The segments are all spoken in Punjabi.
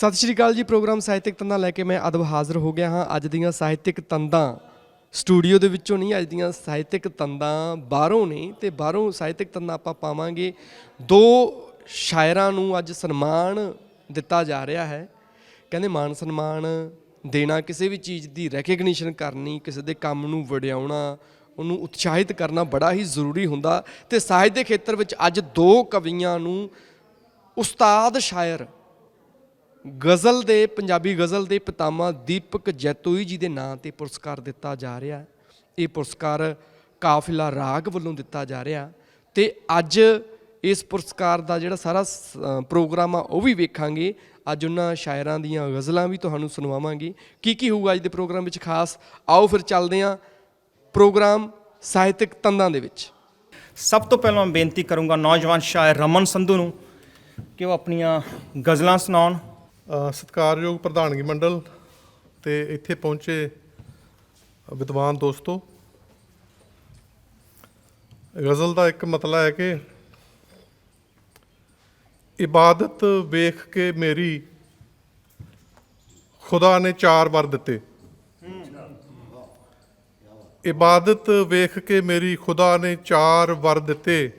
ਸਤਿ ਸ਼੍ਰੀ ਅਕਾਲ ਜੀ। ਪ੍ਰੋਗਰਾਮ ਸਾਹਿਤਕ ਤੰਦਾਂ ਲੈ ਕੇ ਮੈਂ ਅਦਬ ਹਾਜ਼ਰ ਹੋ ਗਿਆ ਹਾਂ। ਅੱਜ ਦੀਆਂ ਸਾਹਿਤਕ ਤੰਦਾਂ ਸਟੂਡੀਓ ਦੇ ਵਿੱਚੋਂ ਨਹੀਂ, ਅੱਜ ਦੀਆਂ ਸਾਹਿਤਕ ਤੰਦਾਂ ਬਾਹਰੋਂ ਨੇ ਤੇ ਬਾਹਰੋਂ ਸਾਹਿਤਕ ਤੰਦਾਂ ਆਪਾਂ ਪਾਵਾਂਗੇ। ਦੋ ਸ਼ਾਇਰਾਂ ਨੂੰ ਅੱਜ ਸਨਮਾਨ ਦਿੱਤਾ ਜਾ ਰਿਹਾ ਹੈ। ਕਹਿੰਦੇ ਮਾਣ ਸਨਮਾਨ ਦੇਣਾ, ਕਿਸੇ ਵੀ ਚੀਜ਼ ਦੀ ਰੈਕਗਨੀਸ਼ਨ ਕਰਨੀ, ਕਿਸੇ ਦੇ ਕੰਮ ਨੂੰ ਵਡਿਆਉਣਾ, ਉਹਨੂੰ ਉਤਸ਼ਾਹਿਤ ਕਰਨਾ ਬੜਾ ਹੀ ਜ਼ਰੂਰੀ ਹੁੰਦਾ। ਤੇ ਸਾਹਿਤ ਦੇ ਖੇਤਰ ਵਿੱਚ ਅੱਜ ਦੋ ਕਵੀਆਂ ਨੂੰ ਉਸਤਾਦ ਸ਼ਾਇਰ ਗਜ਼ਲ ਦੇ, ਪੰਜਾਬੀ ਗਜ਼ਲ ਦੇ ਪਿਤਾਮਾ ਦੀਪਕ ਜੈਤੋਈ ਜੀ ਦੇ ਨਾਂ 'ਤੇ ਪੁਰਸਕਾਰ ਦਿੱਤਾ ਜਾ ਰਿਹਾ। ਇਹ ਪੁਰਸਕਾਰ ਕਾਫਿਲਾ ਰਾਗ ਵੱਲੋਂ ਦਿੱਤਾ ਜਾ ਰਿਹਾ ਤੇ ਅੱਜ ਇਸ ਪੁਰਸਕਾਰ ਦਾ ਜਿਹੜਾ ਸਾਰਾ ਪ੍ਰੋਗਰਾਮ ਆ ਉਹ ਵੀ ਵੇਖਾਂਗੇ। ਅੱਜ ਉਹਨਾਂ ਸ਼ਾਇਰਾਂ ਦੀਆਂ ਗਜ਼ਲਾਂ ਵੀ ਤੁਹਾਨੂੰ ਸੁਣਵਾਵਾਂਗੇ। ਕੀ ਹੋਊਗਾ ਅੱਜ ਦੇ ਪ੍ਰੋਗਰਾਮ ਵਿੱਚ ਖਾਸ, ਆਓ ਫਿਰ ਚੱਲਦੇ ਹਾਂ ਪ੍ਰੋਗਰਾਮ ਸਾਹਿਤਕ ਤੰਦਾਂ ਦੇ ਵਿੱਚ। ਸਭ ਤੋਂ ਪਹਿਲਾਂ ਮੈਂ ਬੇਨਤੀ ਕਰੂੰਗਾ ਨੌਜਵਾਨ ਸ਼ਾਇਰ ਰਮਨ ਸੰਧੂ ਨੂੰ ਕਿ ਉਹ ਆਪਣੀਆਂ ਗਜ਼ਲਾਂ ਸੁਣਾਉਣ। ਸਤਿਕਾਰਯੋਗ ਪ੍ਰਧਾਨਗੀ ਮੰਡਲ ਤੇ ਇੱਥੇ ਪਹੁੰਚੇ ਵਿਦਵਾਨ ਦੋਸਤੋ, ਗਜ਼ਲ ਦਾ ਇੱਕ ਮਤਲਬ ਹੈ ਕਿ ਇਬਾਦਤ ਵੇਖ ਕੇ ਮੇਰੀ ਖੁਦਾ ਨੇ ਚਾਰ ਵਰ ਦਿੱਤੇ। ਇਬਾਦਤ ਵੇਖ ਕੇ ਮੇਰੀ ਖੁਦਾ ਨੇ ਚਾਰ ਵਰ ਦਿੱਤੇ,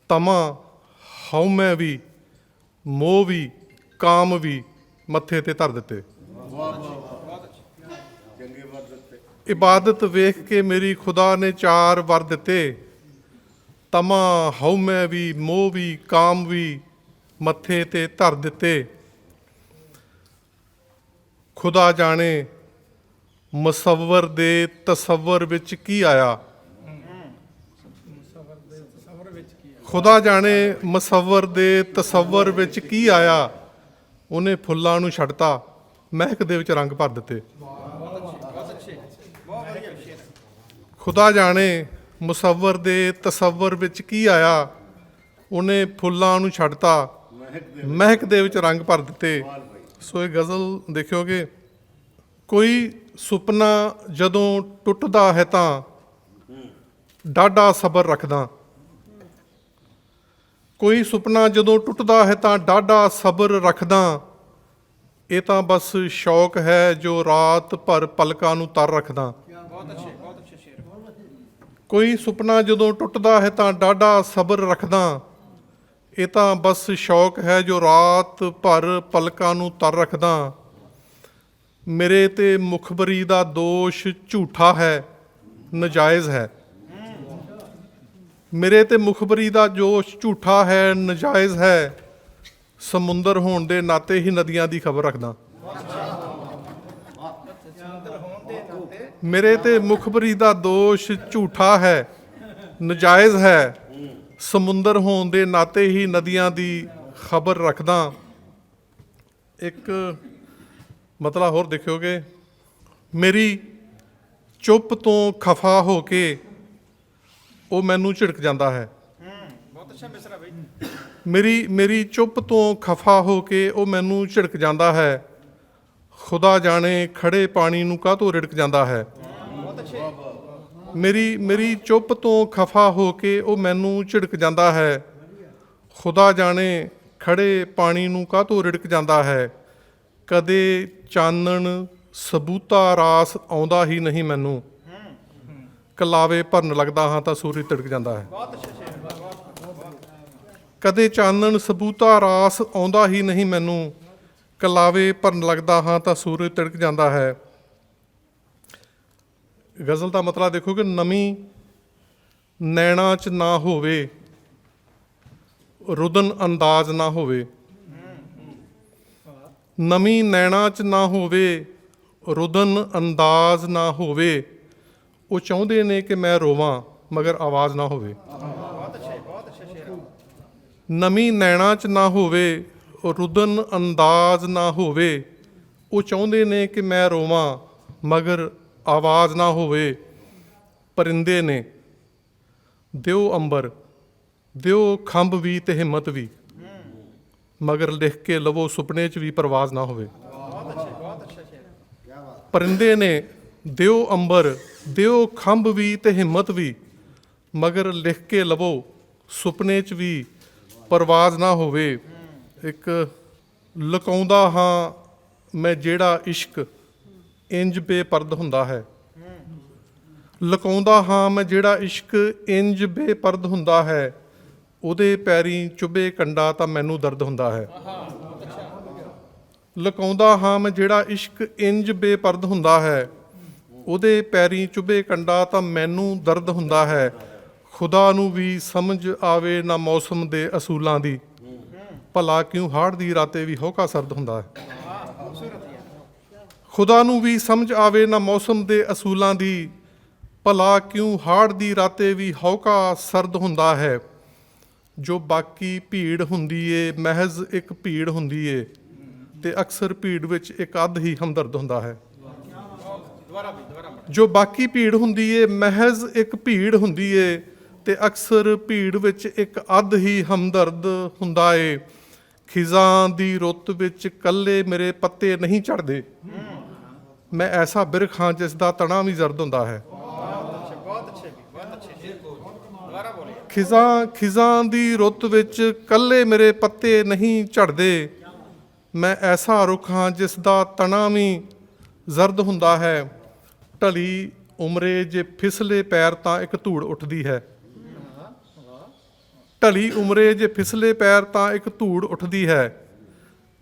ਤਮਾ ਹਉਮੈ ਵੀ ਮੋਹ ਵੀ ਕਾਮ ਵੀ ਮੱਥੇ ਤੇ ਧਰ ਦਿੱਤੇ। ਇਬਾਦਤ ਵੇਖ ਕੇ ਮੇਰੀ ਖੁਦਾ ਨੇ ਚਾਰ ਵਰ ਦਿੱਤੇ, ਤਮਾ ਹਉਮੈ ਵੀ ਮੋਹ ਵੀ ਕਾਮ ਵੀ ਮੱਥੇ ਤੇ ਧਰ ਦਿੱਤੇ। ਖੁਦਾ ਜਾਣੇ ਮੁਸੱਵਰ ਦੇ ਤਸੱਵਰ ਵਿੱਚ ਕੀ ਆਇਆ, ਖੁਦਾ ਜਾਣੇ ਮੁਸੱਵਰ ਦੇ ਤਸੱਵਰ ਵਿੱਚ ਕੀ ਆਇਆ, ਉਹਨੇ ਫੁੱਲਾਂ ਨੂੰ ਛੱਡਤਾ ਮਹਿਕ ਦੇ ਵਿੱਚ ਰੰਗ ਭਰ ਦਿੱਤੇ। ਖੁਦਾ ਜਾਣੇ ਮੁਸੱਵਰ ਦੇ ਤਸੱਵਰ ਵਿੱਚ ਕੀ ਆਇਆ, ਉਹਨੇ ਫੁੱਲਾਂ ਨੂੰ ਛੱਡਤਾ ਮਹਿਕ ਦੇ ਵਿੱਚ ਰੰਗ ਭਰ ਦਿੱਤੇ। ਸੋ ਇਹ ਗਜ਼ਲ ਦੇਖਿਓਗੇ, ਕੋਈ ਸੁਪਨਾ ਜਦੋਂ ਟੁੱਟਦਾ ਹੈ ਤਾਂ ਡਾਢਾ ਸਬਰ ਰੱਖਦਾ, ਕੋਈ ਸੁਪਨਾ ਜਦੋਂ ਟੁੱਟਦਾ ਹੈ ਤਾਂ ਡਾਢਾ ਸਬਰ ਰੱਖਦਾ, ਇਹ ਤਾਂ ਬਸ ਸ਼ੌਕ ਹੈ ਜੋ ਰਾਤ ਭਰ ਪਲਕਾਂ ਨੂੰ ਤਰ ਰੱਖਦਾ। ਕੋਈ ਸੁਪਨਾ ਜਦੋਂ ਟੁੱਟਦਾ ਹੈ ਤਾਂ ਡਾਢਾ ਸਬਰ ਰੱਖਦਾ, ਇਹ ਤਾਂ ਬਸ ਸ਼ੌਕ ਹੈ ਜੋ ਰਾਤ ਭਰ ਪਲਕਾਂ ਨੂੰ ਤਰ ਰੱਖਦਾ। ਮੇਰੇ ਤੇ ਮੁਖਬਰੀ ਦਾ ਦੋਸ਼ ਝੂਠਾ ਹੈ ਨਜਾਇਜ਼ ਹੈ, ਮੇਰੇ ਤੇ ਮੁਖਬਰੀ ਦਾ ਦੋਸ਼ ਝੂਠਾ ਹੈ ਨਜਾਇਜ਼ ਹੈ, ਸਮੁੰਦਰ ਹੋਣ ਦੇ ਨਾਤੇ ਹੀ ਨਦੀਆਂ ਦੀ ਖਬਰ ਰੱਖਦਾ। ਮੇਰੇ ਤੇ ਮੁਖਬਰੀ ਦਾ ਦੋਸ਼ ਝੂਠਾ ਹੈ ਨਜਾਇਜ਼ ਹੈ, ਸਮੁੰਦਰ ਹੋਣ ਦੇ ਨਾਤੇ ਹੀ ਨਦੀਆਂ ਦੀ ਖਬਰ ਰੱਖਦਾ। ਇੱਕ ਮਤਲਬ ਹੋਰ ਦੇਖਿਓਗੇ, ਮੇਰੀ ਚੁੱਪ ਤੋਂ ਖਫਾ ਹੋ ਕੇ ਉਹ ਮੈਨੂੰ ਝਿੜਕ ਜਾਂਦਾ ਹੈ। ਬਹੁਤ ਅੱਛਾ ਮਿਸਰਾ ਬਈ। ਮੇਰੀ ਚੁੱਪ ਤੋਂ ਖਫਾ ਹੋ ਕੇ ਉਹ ਮੈਨੂੰ ਝਿੜਕ ਜਾਂਦਾ ਹੈ, ਖੁਦਾ ਜਾਣੇ ਖੜੇ ਪਾਣੀ ਨੂੰ ਕਾਹਤੋਂ ਰਿੜਕ ਜਾਂਦਾ ਹੈ। ਮੇਰੀ ਚੁੱਪ ਤੋਂ ਖਫਾ ਹੋ ਕੇ ਉਹ ਮੈਨੂੰ ਝਿੜਕ ਜਾਂਦਾ ਹੈ, ਖੁਦਾ ਜਾਣੇ ਖੜੇ ਪਾਣੀ ਨੂੰ ਕਾਹਤੋਂ ਰਿੜਕ ਜਾਂਦਾ ਹੈ। ਕਦੇ ਚਾਨਣ ਸਬੂਤਾ ਰਾਸ ਆਉਂਦਾ ਹੀ ਨਹੀਂ ਮੈਨੂੰ, ਕਲਾਵੇ ਭਰਨ ਲੱਗਦਾ ਹਾਂ ਤਾਂ ਸੂਰਜ ਤਿੜਕ ਜਾਂਦਾ ਹੈ। ਕਦੇ ਚਾਨਣ ਸਬੂਤਾ ਰਾਸ ਆਉਂਦਾ ਹੀ ਨਹੀਂ ਮੈਨੂੰ, ਕਲਾਵੇ ਭਰਨ ਲੱਗਦਾ ਹਾਂ ਤਾਂ ਸੂਰਜ ਤਿੜਕ ਜਾਂਦਾ ਹੈ। ਗਜ਼ਲ ਦਾ ਮਤਲਬ ਦੇਖੋ ਕਿ ਨਵੀਂ ਨੈਣਾ 'ਚ ਨਾ ਹੋਵੇ, ਰੁਦਨ ਅੰਦਾਜ਼ ਨਾ ਹੋਵੇ। ਨਵੀਂ ਨੈਣਾ 'ਚ ਨਾ ਹੋਵੇ, ਰੁਦਨ ਅੰਦਾਜ਼ ਨਾ ਹੋਵੇ, ਉਹ ਚਾਹੁੰਦੇ ਨੇ ਕਿ ਮੈਂ ਰੋਵਾਂ ਮਗਰ ਆਵਾਜ਼ ਨਾ ਹੋਵੇ। ਨਵੀਂ ਨੈਣਾ 'ਚ ਨਾ ਹੋਵੇ, ਰੁਦਨ ਅੰਦਾਜ਼ ਨਾ ਹੋਵੇ, ਉਹ ਚਾਹੁੰਦੇ ਨੇ ਕਿ ਮੈਂ ਰੋਵਾਂ ਮਗਰ ਆਵਾਜ਼ ਨਾ ਹੋਵੇ। ਪਰਿੰਦੇ ਨੇ ਦਿਓ ਅੰਬਰ, ਦਿਓ ਖੰਭ ਵੀ ਤੇ ਹਿੰਮਤ ਵੀ, ਮਗਰ ਲਿਖ ਕੇ ਲਵੋ ਸੁਪਨੇ 'ਚ ਵੀ ਪਰਵਾਜ਼ ਨਾ ਹੋਵੇ। ਪਰਿੰਦੇ ਨੇ ਦਿਓ ਅੰਬਰ, ਦਿਓ ਖੰਭ ਵੀ ਤੇ ਹਿੰਮਤ ਵੀ, ਮਗਰ ਲਿਖ ਕੇ ਲਵੋ ਸੁਪਨੇ 'ਚ ਵੀ ਪਰਵਾਜ਼ ਨਾ ਹੋਵੇ। ਇੱਕ ਲੁਕਾਉਂਦਾ ਹਾਂ ਮੈਂ ਜਿਹੜਾ ਇਸ਼ਕ ਇੰਜ ਬੇਪਰਦ ਹੁੰਦਾ ਹੈ। ਲੁਕਾਉਂਦਾ ਹਾਂ ਮੈਂ ਜਿਹੜਾ ਇਸ਼ਕ ਇੰਜ ਬੇਪਰਦ ਹੁੰਦਾ ਹੈ, ਉਹਦੇ ਪੈਰੀਂ ਚੁਭੇ ਕੰਡਾ ਤਾਂ ਮੈਨੂੰ ਦਰਦ ਹੁੰਦਾ ਹੈ। ਲੁਕਾਉਂਦਾ ਹਾਂ ਮੈਂ ਜਿਹੜਾ ਇਸ਼ਕ ਇੰਜ ਬੇਪਰਦ ਹੁੰਦਾ ਹੈ, ਉਹਦੇ ਪੈਰੀਂ ਚੁਭੇ ਕੰਡਾ ਤਾਂ ਮੈਨੂੰ ਦਰਦ ਹੁੰਦਾ ਹੈ। ਖੁਦਾ ਨੂੰ ਵੀ ਸਮਝ ਆਵੇ ਨਾ ਮੌਸਮ ਦੇ ਅਸੂਲਾਂ ਦੀ, ਭਲਾ ਕਿਉਂ ਹਾੜ ਦੀ ਰਾਤੇ ਵੀ ਹੌਕਾ ਸਰਦ ਹੁੰਦਾ ਹੈ। ਖੁਦਾ ਨੂੰ ਵੀ ਸਮਝ ਆਵੇ ਨਾ ਮੌਸਮ ਦੇ ਅਸੂਲਾਂ ਦੀ, ਭਲਾ ਕਿਉਂ ਹਾੜ ਦੀ ਰਾਤੇ ਵੀ ਹੌਕਾ ਸਰਦ ਹੁੰਦਾ ਹੈ। ਜੋ ਬਾਕੀ ਭੀੜ ਹੁੰਦੀ ਏ ਮਹਿਜ਼ ਇੱਕ ਭੀੜ ਹੁੰਦੀ ਏ, ਤੇ ਅਕਸਰ ਭੀੜ ਵਿੱਚ ਇੱਕ ਅੱਧ ਹੀ ਹਮਦਰਦ ਹੁੰਦਾ ਹੈ। ਜੋ ਬਾਕੀ ਭੀੜ ਹੁੰਦੀ ਏ ਮਹਿਜ਼ ਇੱਕ ਭੀੜ ਹੁੰਦੀ ਏ, ਤੇ ਅਕਸਰ ਭੀੜ ਵਿੱਚ ਇੱਕ ਅੱਧ ਹੀ ਹਮਦਰਦ ਹੁੰਦਾ ਏ। ਖਿਜ਼ਾਂ ਦੀ ਰੁੱਤ ਵਿੱਚ ਕੱਲੇ ਮੇਰੇ ਪੱਤੇ ਨਹੀਂ ਝੜਦੇ, ਮੈਂ ਐਸਾ ਬਿਰਖ ਹਾਂ ਜਿਸ ਦਾ ਤਣਾ ਵੀ ਜ਼ਰਦ ਹੁੰਦਾ ਹੈ। ਖਿਜ਼ਾਂ ਦੀ ਰੁੱਤ ਵਿੱਚ ਕੱਲੇ ਮੇਰੇ ਪੱਤੇ ਨਹੀਂ ਝੜਦੇ, ਮੈਂ ਐਸਾ ਰੁੱਖ ਹਾਂ ਜਿਸ ਦਾ ਤਣਾ ਵੀ ਜ਼ਰਦ ਹੁੰਦਾ ਹੈ। ਢਲੀ ਉਮਰੇ ਜੇ ਫਿਸਲੇ ਪੈਰ ਤਾਂ ਇੱਕ ਧੂੜ ਉੱਠਦੀ ਹੈ। ਢਲੀ ਉਮਰੇ ਜੇ ਫਿਸਲੇ ਪੈਰ ਤਾਂ ਇੱਕ ਧੂੜ ਉੱਠਦੀ ਹੈ,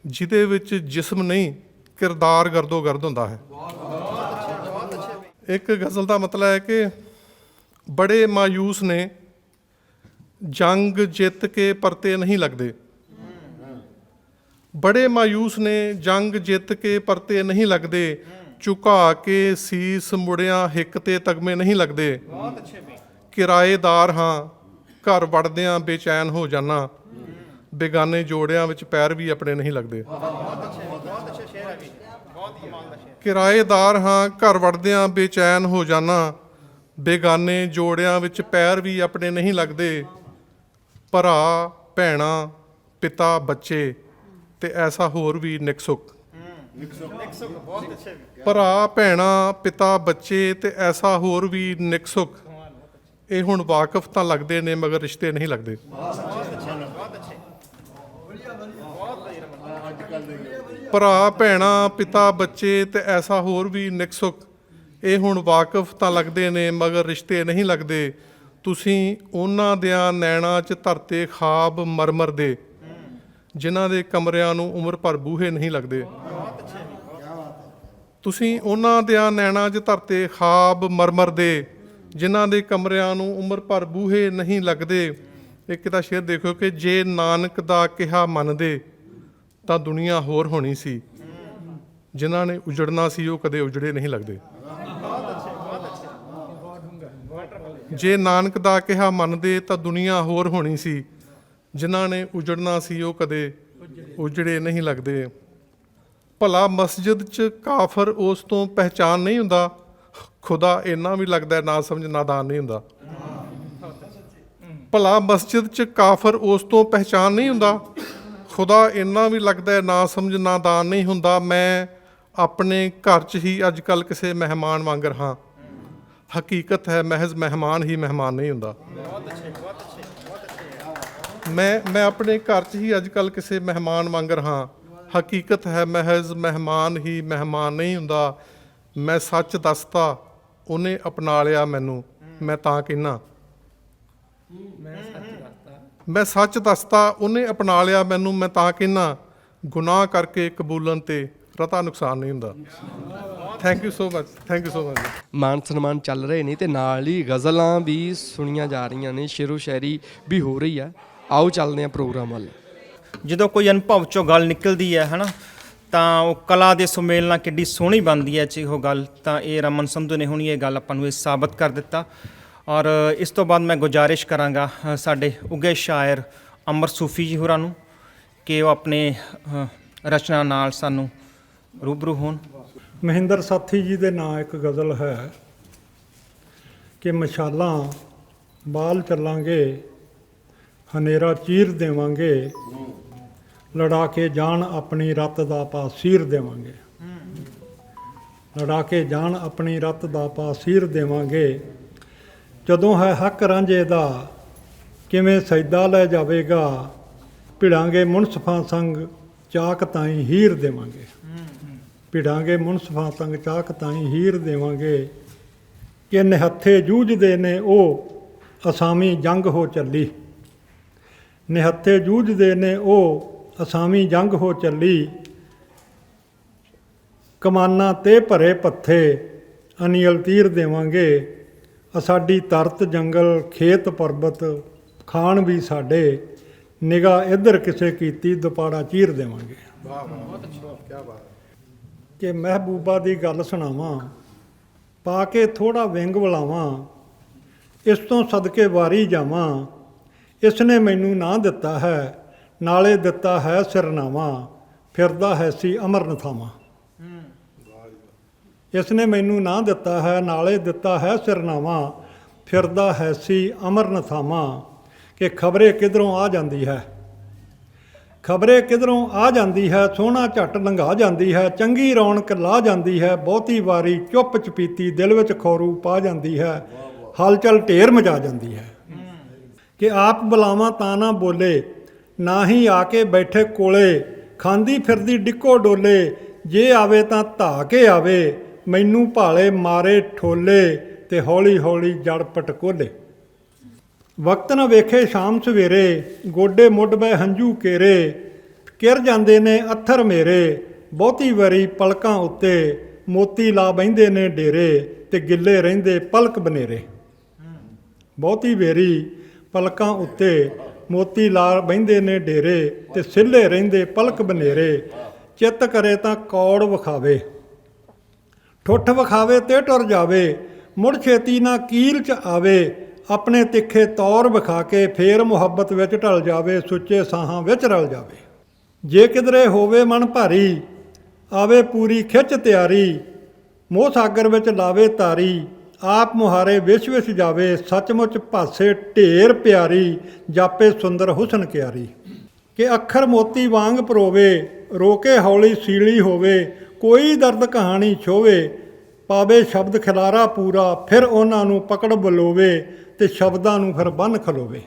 ਜਿਹਦੇ ਵਿੱਚ ਜਿਸਮ ਨਹੀਂ ਕਿਰਦਾਰ ਗਰਦੋ ਗਰਦ ਹੁੰਦਾ ਹੈ। ਇੱਕ ਗਜ਼ਲ ਦਾ ਮਤਲਬ ਹੈ ਕਿ ਬੜੇ ਮਾਯੂਸ ਨੇ ਜੰਗ ਜਿੱਤ ਕੇ ਪਰਤੇ ਨਹੀਂ ਲੱਗਦੇ। ਬੜੇ ਮਾਯੂਸ ਨੇ ਜੰਗ ਜਿੱਤ ਕੇ ਪਰਤੇ ਨਹੀਂ ਲੱਗਦੇ, ਝੁਕਾ ਕੇ ਸੀਸ ਮੁੜਿਆਂ ਹਿੱਕ ਤੇ ਤਗਮੇ ਨਹੀਂ ਲੱਗਦੇ। ਕਿਰਾਏਦਾਰ ਹਾਂ ਘਰ ਵੜਦਿਆਂ ਬੇਚੈਨ ਹੋ ਜਾਣਾ, ਬੇਗਾਨੇ ਜੋੜਿਆਂ ਵਿੱਚ ਪੈਰ ਵੀ ਆਪਣੇ ਨਹੀਂ ਲੱਗਦੇ। ਕਿਰਾਏਦਾਰ ਹਾਂ ਘਰ ਵੜਦਿਆਂ ਬੇਚੈਨ ਹੋ ਜਾਣਾ, ਬੇਗਾਨੇ ਜੋੜਿਆਂ ਵਿੱਚ ਪੈਰ ਵੀ ਆਪਣੇ ਨਹੀਂ ਲੱਗਦੇ। ਭਰਾ ਭੈਣਾਂ ਪਿਤਾ ਬੱਚੇ ਤੇ ਐਸਾ ਹੋਰ ਵੀ ਨਿਕਸੁਕ। ਭਰਾ ਭੈਣਾਂ ਪਿਤਾ ਬੱਚੇ ਤੇ ਐਸਾ ਹੋਰ ਵੀ ਨਿਕਸੁਕ, ਇਹ ਹੁਣ ਵਾਕਫ ਤਾਂ ਲੱਗਦੇ ਨੇ ਮਗਰ ਰਿਸ਼ਤੇ ਨਹੀਂ ਲੱਗਦੇ। ਭਰਾ ਭੈਣਾਂ ਪਿਤਾ ਬੱਚੇ ਤੇ ਐਸਾ ਹੋਰ ਵੀ ਨਿਕਸੁਕ, ਇਹ ਹੁਣ ਵਾਕਫ ਤਾਂ ਲੱਗਦੇ ਨੇ ਮਗਰ ਰਿਸ਼ਤੇ ਨਹੀਂ ਲੱਗਦੇ। ਤੁਸੀਂ ਉਹਨਾਂ ਦਿਆਂ ਨੈਣਾਂ 'ਚ ਧਰਤੇ ਖਾਬ ਮਰਮਰ ਦੇ, ਜਿਨ੍ਹਾਂ ਦੇ ਕਮਰਿਆਂ ਨੂੰ ਉਮਰ ਭਰ ਬੂਹੇ ਨਹੀਂ ਲੱਗਦੇ। ਤੁਸੀਂ ਉਹਨਾਂ ਦਿਆਂ ਨੈਣਾਂ 'ਚ ਧਰਤੇ ਖਾਬ ਮਰਮਰ ਦੇ, ਜਿਨ੍ਹਾਂ ਦੇ ਕਮਰਿਆਂ ਨੂੰ ਉਮਰ ਭਰ ਬੂਹੇ ਨਹੀਂ ਲੱਗਦੇ। ਇੱਕ ਤਾਂ ਸ਼ੇਰ ਦੇਖੋ ਕਿ ਜੇ ਨਾਨਕ ਦਾ ਕਿਹਾ ਮੰਨਦੇ ਤਾਂ ਦੁਨੀਆ ਹੋਰ ਹੋਣੀ ਸੀ, ਜਿਨ੍ਹਾਂ ਨੇ ਉਜੜਨਾ ਸੀ ਉਹ ਕਦੇ ਉਜੜੇ ਨਹੀਂ ਲੱਗਦੇ। ਜੇ ਨਾਨਕ ਦਾ ਕਿਹਾ ਮੰਨਦੇ ਤਾਂ ਦੁਨੀਆ ਹੋਰ ਹੋਣੀ ਸੀ, ਜਿਨ੍ਹਾਂ ਨੇ ਉਜੜਨਾ ਸੀ ਉਹ ਕਦੇ ਉਜੜੇ ਨਹੀਂ ਲੱਗਦੇ। ਭਲਾ ਮਸਜਿਦ 'ਚ ਕਾਫਰ ਉਸ ਤੋਂ ਪਹਿਚਾਨ ਨਹੀਂ ਹੁੰਦਾ, ਖੁਦਾ ਇੰਨਾ ਵੀ ਲੱਗਦਾ ਨਾ ਸਮਝ ਨਾਦਾਨ ਨਹੀਂ ਹੁੰਦਾ। ਭਲਾ ਮਸਜਿਦ 'ਚ ਕਾਫਰ ਉਸ ਤੋਂ ਪਹਿਚਾਨ ਨਹੀਂ ਹੁੰਦਾ, ਖੁਦਾ ਇੰਨਾ ਵੀ ਲੱਗਦਾ ਨਾ ਸਮਝ ਨਾਦਾਨ ਨਹੀਂ ਹੁੰਦਾ। ਮੈਂ ਆਪਣੇ ਘਰ 'ਚ ਹੀ ਅੱਜ ਕੱਲ੍ਹ ਕਿਸੇ ਮਹਿਮਾਨ ਵਾਂਗਰ ਹਾਂ, ਹਕੀਕਤ ਹੈ ਮਹਿਜ਼ ਮਹਿਮਾਨ ਹੀ ਮਹਿਮਾਨ ਨਹੀਂ ਹੁੰਦਾ। ਮੈਂ ਆਪਣੇ ਘਰ 'ਚ ਹੀ ਅੱਜ ਕੱਲ੍ਹ ਕਿਸੇ ਮਹਿਮਾਨ ਵਾਂਗਰ ਹਾਂ, ਹਕੀਕਤ ਹੈ ਮਹਿਜ਼ ਮਹਿਮਾਨ ਹੀ ਮਹਿਮਾਨ ਨਹੀਂ ਹੁੰਦਾ। ਮੈਂ ਸੱਚ ਦੱਸਤਾ ਉਹਨੇ ਅਪਣਾ ਲਿਆ ਮੈਨੂੰ, ਮੈਂ ਤਾਂ ਕਹਿੰਦਾ। ਮੈਂ ਸੱਚ ਦੱਸਤਾ ਉਹਨੇ ਅਪਣਾ ਲਿਆ ਮੈਨੂੰ, ਮੈਂ ਤਾਂ ਕਹਿੰਦਾ। ਗੁਨਾਹ ਕਰਕੇ ਕਬੂਲਣ ਤੇ ਰਤਾ ਨੁਕਸਾਨ ਨਹੀਂ ਹੁੰਦਾ। Thank you so much, thank you so much. ਮਾਨ ਸਨਮਾਨ ਚੱਲ ਰਹੇ ਨੇ ਤੇ ਨਾਲ ਹੀ ਗਜ਼ਲਾਂ ਵੀ ਸੁਣੀਆਂ ਜਾ ਰਹੀਆਂ ਨੇ, ਸ਼ੇਰੋ ਸ਼ਾਇਰੀ ਵੀ ਹੋ ਰਹੀ ਆ। ਆਓ ਚੱਲਦੇ ਹਾਂ ਪ੍ਰੋਗਰਾਮ ਵੱਲ। ਜਦੋਂ ਕੋਈ ਅਨੁਭਵ 'ਚੋਂ ਗੱਲ ਨਿਕਲਦੀ ਹੈ ਨਾ, ਤਾਂ ਉਹ ਕਲਾ ਦੇ ਸੁਮੇਲ ਨਾਲ ਕਿੱਡੀ ਸੋਹਣੀ ਬਣਦੀ ਹੈ ਉਹ ਗੱਲ। ਤਾਂ ਇਹ ਰਮਨ ਸੰਧੂ ਨੇ ਹੁਣ ਇਹ ਗੱਲ ਆਪਾਂ ਨੂੰ ਇਹ ਸਾਬਤ ਕਰ ਦਿੱਤਾ। ਔਰ ਇਸ ਤੋਂ ਬਾਅਦ ਮੈਂ ਗੁਜ਼ਾਰਿਸ਼ ਕਰਾਂਗਾ ਸਾਡੇ ਉੱਘੇ ਸ਼ਾਇਰ ਅਮਰ ਸੂਫੀ ਜੀ ਹੋਰਾਂ ਨੂੰ ਕਿ ਉਹ ਆਪਣੇ ਰਚਨਾ ਨਾਲ ਸਾਨੂੰ ਰੂਬਰੂ ਹੋਣ। ਮਹਿੰਦਰ ਸਾਥੀ ਜੀ ਦੇ ਨਾਂ ਇੱਕ ਗਜ਼ਲ ਹੈ ਕਿ ਮਸ਼ਾਲਾਂ ਬਾਲ ਚੱਲਾਂਗੇ, ਹਨੇਰਾ ਚੀਰ ਦੇਵਾਂਗੇ, ਲੜਾ ਕੇ ਜਾਣ ਆਪਣੀ ਰੱਤ ਦਾ ਪਾਸੀਰ ਦੇਵਾਂਗੇ। ਲੜਾ ਕੇ ਜਾਣ ਆਪਣੀ ਰੱਤ ਦਾ ਪਾਸੀਰ ਦੇਵਾਂਗੇ। ਜਦੋਂ ਹੈ ਹੱਕ ਰਾਂਝੇ ਦਾ ਕਿਵੇਂ ਸਜਦਾ ਲੈ ਜਾਵੇਗਾ, ਭਿੜਾਂਗੇ ਮੁਨਸਫਾਂ ਸੰਗ ਚਾਕ ਤਾਈਂ ਹੀਰ ਦੇਵਾਂਗੇ। ਭਿੜਾਂਗੇ ਮੁਨਸਫਾਂ ਤੰਗ ਚਾਕ ਤਾਈਂ ਹੀਰ ਦੇਵਾਂਗੇ। ਕਿ ਨਿਹੱਥੇ ਜੂਝਦੇ ਨੇ ਉਹ ਅਸਾਮੀ ਜੰਗ ਹੋ ਚੱਲੀ। ਨਿਹੱਥੇ ਜੂਝਦੇ ਨੇ ਉਹ ਅਸਾਮੀ ਜੰਗ ਹੋ ਚੱਲੀ। ਕਮਾਨਾਂ ਤੇ ਭਰੇ ਪੱਥੇ ਅਨੀਲ ਤੀਰ ਦੇਵਾਂਗੇ। ਸਾਡੀ ਧਰਤ ਜੰਗਲ ਖੇਤ ਪਰਬਤ ਖਾਣ ਵੀ ਸਾਡੇ। ਨਿਗਾਹ ਇੱਧਰ ਕਿਸੇ ਕੀਤੀ ਦੁਪਾੜਾ ਚੀਰ ਦੇਵਾਂਗੇ। ਕਿ ਮਹਿਬੂਬਾ ਦੀ ਗੱਲ ਸੁਣਾਵਾਂ ਪਾ ਕੇ ਥੋੜਾ ਵਿੰਗ ਵਲਾਵਾਂ। ਇਸ ਤੋਂ ਸਦਕੇ ਵਾਰੀ ਜਾਵਾਂ। ਇਸ ਨੇ ਮੈਨੂੰ ਨਾਂ ਦਿੱਤਾ ਹੈ ਨਾਲੇ ਦਿੱਤਾ ਹੈ ਸਿਰਨਾਵਾਂ। ਫਿਰਦਾ ਹੈ ਸੀ ਅਮਰਨ ਥਾਵਾਂ। ਇਸ ਨੇ ਮੈਨੂੰ ਨਾਂ ਦਿੱਤਾ ਹੈ ਨਾਲੇ ਦਿੱਤਾ ਹੈ ਸਿਰਨਾਵਾਂ। ਫਿਰਦਾ ਹੈ ਸੀ ਅਮਰਨ ਥਾਵਾਂ। ਕਿ ਖਬਰੇ ਕਿਧਰੋਂ ਆ ਜਾਂਦੀ ਹੈ। ਖਬਰੇ ਕਿਧਰੋਂ ਆ ਜਾਂਦੀ ਹੈ। ਸੋਹਣਾ ਝੱਟ ਲੰਘਾ ਜਾਂਦੀ ਹੈ। ਚੰਗੀ ਰੌਣਕ ਲਾ ਜਾਂਦੀ ਹੈ। ਬਹੁਤੀ ਵਾਰੀ ਚੁੱਪ ਚਪੀਤੀ ਦਿਲ ਵਿੱਚ ਖੌਰੂ ਪਾ ਜਾਂਦੀ ਹੈ। ਹਲਚਲ ਢੇਰ ਮਚਾ ਜਾਂਦੀ ਹੈ। ਕਿ ਆਪ ਬੁਲਾਵਾਂ ਤਾਂ ਨਾ ਬੋਲੇ ਨਾ ਹੀ ਆ ਕੇ ਬੈਠੇ ਕੋਲੇ। ਖਾਂਦੀ ਫਿਰਦੀ ਡਿੱਕੋ ਡੋਲੇ ਜੇ ਆਵੇ ਤਾਂ ਧਾ ਕੇ ਆਵੇ। ਮੈਨੂੰ ਭਾਲੇ ਮਾਰੇ ਠੋਲੇ ਤੇ ਹੌਲੀ ਹੌਲੀ ਜੜ ਪਟਕੋਲੇ। ਵਕਤ ਨਾ ਵੇਖੇ ਸ਼ਾਮ ਸਵੇਰੇ ਗੋਡੇ ਮੁੱਢ ਬੈ ਹੰਝੂ ਕੇਰੇ। ਕਿਰ ਜਾਂਦੇ ਨੇ ਅੱਥਰ ਮੇਰੇ ਬਹੁਤੀ ਵਾਰੀ ਪਲਕਾਂ ਉੱਤੇ। ਮੋਤੀ ਲਾ ਬਹਿੰਦੇ ਨੇ ਡੇਰੇ ਤੇ ਗਿੱਲੇ ਰਹਿੰਦੇ ਪਲਕ ਬਨੇਰੇ। ਬਹੁਤੀ ਵੇਰੀ ਪਲਕਾਂ ਉੱਤੇ ਮੋਤੀ ਲਾ ਬਹਿੰਦੇ ਨੇ ਡੇਰੇ ਤੇ ਸਿੱਲੇ ਰਹਿੰਦੇ ਪਲਕ ਬਨੇਰੇ। ਚਿੱਤ ਕਰੇ ਤਾਂ ਕੌੜ ਵਿਖਾਵੇ ਠੁੱਠ ਵਿਖਾਵੇ ਤੇ ਟੁਰ ਜਾਵੇ। ਮੁੜ ਛੇਤੀ ਨਾ ਕੀਲ ਚ ਆਵੇ। ਆਪਣੇ ਤਿੱਖੇ ਤੌਰ ਵਿਖਾ ਕੇ ਫੇਰ ਮੁਹੱਬਤ ਵਿੱਚ ਢਲ ਜਾਵੇ। ਸੁੱਚੇ ਸਾਹਾਂ ਵਿੱਚ ਰਲ ਜਾਵੇ। ਜੇ ਕਿਧਰੇ ਹੋਵੇ ਮਨ ਭਾਰੀ ਆਵੇ ਪੂਰੀ ਖਿੱਚ ਤਿਆਰੀ। ਮੋਹ ਸਾਗਰ ਵਿੱਚ ਲਾਵੇ ਤਾਰੀ ਆਪ ਮੁਹਾਰੇ ਵਿਸ਼ ਵਿਸ਼ ਜਾਵੇ। ਸੱਚਮੁੱਚ ਭਾਸੇ ਢੇਰ ਪਿਆਰੀ ਜਾਪੇ ਸੁੰਦਰ ਹੁਸਨ ਕਿਆਰੀ। ਕਿ ਅੱਖਰ ਮੋਤੀ ਵਾਂਗ ਪਰੋਵੇ ਰੋਕੇ ਹੌਲੀ ਸੀਲੀ ਹੋਵੇ। ਕੋਈ ਦਰਦ ਕਹਾਣੀ ਛੋਵੇ ਪਾਵੇ ਸ਼ਬਦ ਖਿਲਾਰਾ ਪੂਰਾ। ਫਿਰ ਉਹਨਾਂ ਨੂੰ ਪਕੜ ਬਲੋਵੇ ਤੇ ਸ਼ਬਦਾਂ ਨੂੰ ਫਿਰ ਬੰਨ ਖਲੋਵੇ।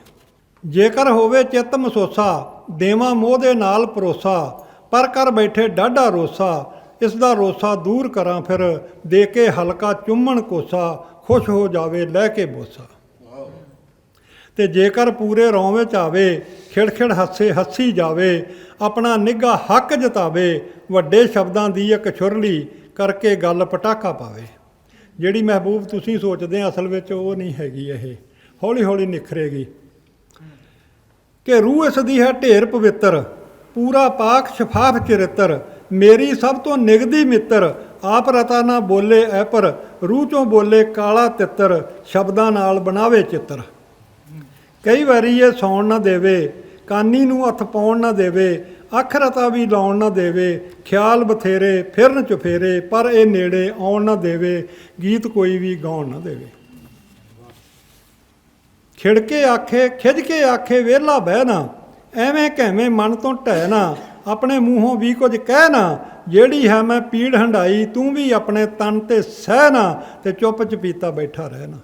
ਜੇਕਰ ਹੋਵੇ ਚਿੱਤ ਮਸੋਸਾ ਦੇਵਾਂ ਮੋਹ ਦੇ ਨਾਲ ਪਰੋਸਾ। ਪਰ ਕਰ ਬੈਠੇ ਡਾਢਾ ਰੋਸਾ ਇਸ ਦਾ ਰੋਸਾ ਦੂਰ ਕਰਾਂ ਫਿਰ। ਦੇ ਕੇ ਹਲਕਾ ਚੁੰਮਣ ਕੋਸਾ ਖੁਸ਼ ਹੋ ਜਾਵੇ ਲੈ ਕੇ ਬੋਸਾ। ਤੇ ਜੇਕਰ ਪੂਰੇ ਰੌਂ ਵਿੱਚ ਆਵੇ ਖਿੜਖਿੜ ਹੱਸੇ ਹੱਸੀ ਜਾਵੇ। ਆਪਣਾ ਨਿੱਘਾ ਹੱਕ ਜਤਾਵੇ ਵੱਡੇ ਸ਼ਬਦਾਂ ਦੀ ਇੱਕ ਛੁਰਲੀ ਕਰਕੇ ਗੱਲ ਪਟਾਕਾ ਪਾਵੇ। ਜਿਹੜੀ ਮਹਿਬੂਬ ਤੁਸੀਂ ਸੋਚਦੇ ਆ ਅਸਲ ਵਿੱਚ ਉਹ ਨਹੀਂ ਹੈਗੀ। ਇਹ ਹੌਲੀ ਹੌਲੀ ਨਿਖਰੇਗੀ। ਕਿ ਰੂਹ ਇਸ ਦੀ ਹੈ ਢੇਰ ਪਵਿੱਤਰ ਪੂਰਾ ਪਾਕ ਸ਼ਫਾਫ ਚਰਿੱਤਰ। ਮੇਰੀ ਸਭ ਤੋਂ ਨਿਗਦੀ ਮਿੱਤਰ ਆਪ ਰਤਾ ਨਾ ਬੋਲੇ ਐ ਪਰ। ਰੂਹ ਚੋਂ ਬੋਲੇ ਕਾਲਾ ਤਿੱਤਰ ਸ਼ਬਦਾਂ ਨਾਲ ਬਣਾਵੇ ਚਿੱਤਰ। ਕਈ ਵਾਰੀ ਇਹ ਸੌਣ ਨਾ ਦੇਵੇ ਕਾਨੀ ਨੂੰ ਹੱਥ ਪਾਉਣ ਨਾ ਦੇਵੇ। ਅੱਖ ਰਤਾ ਵੀ ਲਾਉਣ ਨਾ ਦੇਵੇ। ਖਿਆਲ ਬਥੇਰੇ ਫਿਰਨ ਚੁਫੇਰੇ ਪਰ ਇਹ ਨੇੜੇ ਆਉਣ ਨਾ ਦੇਵੇ। ਗੀਤ ਕੋਈ ਵੀ ਗਾਉਣ ਨਾ ਦੇਵੇ। ਖਿੜਕੇ ਆਖੇ ਖਿੱਚ ਕੇ ਆਖੇ ਵਿਹਲਾ ਬਹਿ ਨਾ। ਐਵੇਂ ਕਹਿਵੇਂ ਮਨ ਤੋਂ ਢਹਿ ਨਾ। ਆਪਣੇ ਮੂੰਹੋਂ ਵੀ ਕੁਝ ਕਹਿ ਨਾ। ਜਿਹੜੀ ਹੈ ਮੈਂ ਪੀੜ ਹੰਡਾਈ ਤੂੰ ਵੀ ਆਪਣੇ ਤਨ ਤੇ ਸਹਿ ਨਾ। ਤੇ ਚੁੱਪ ਚਪੀਤਾ ਬੈਠਾ ਰਹਿ ਨਾ।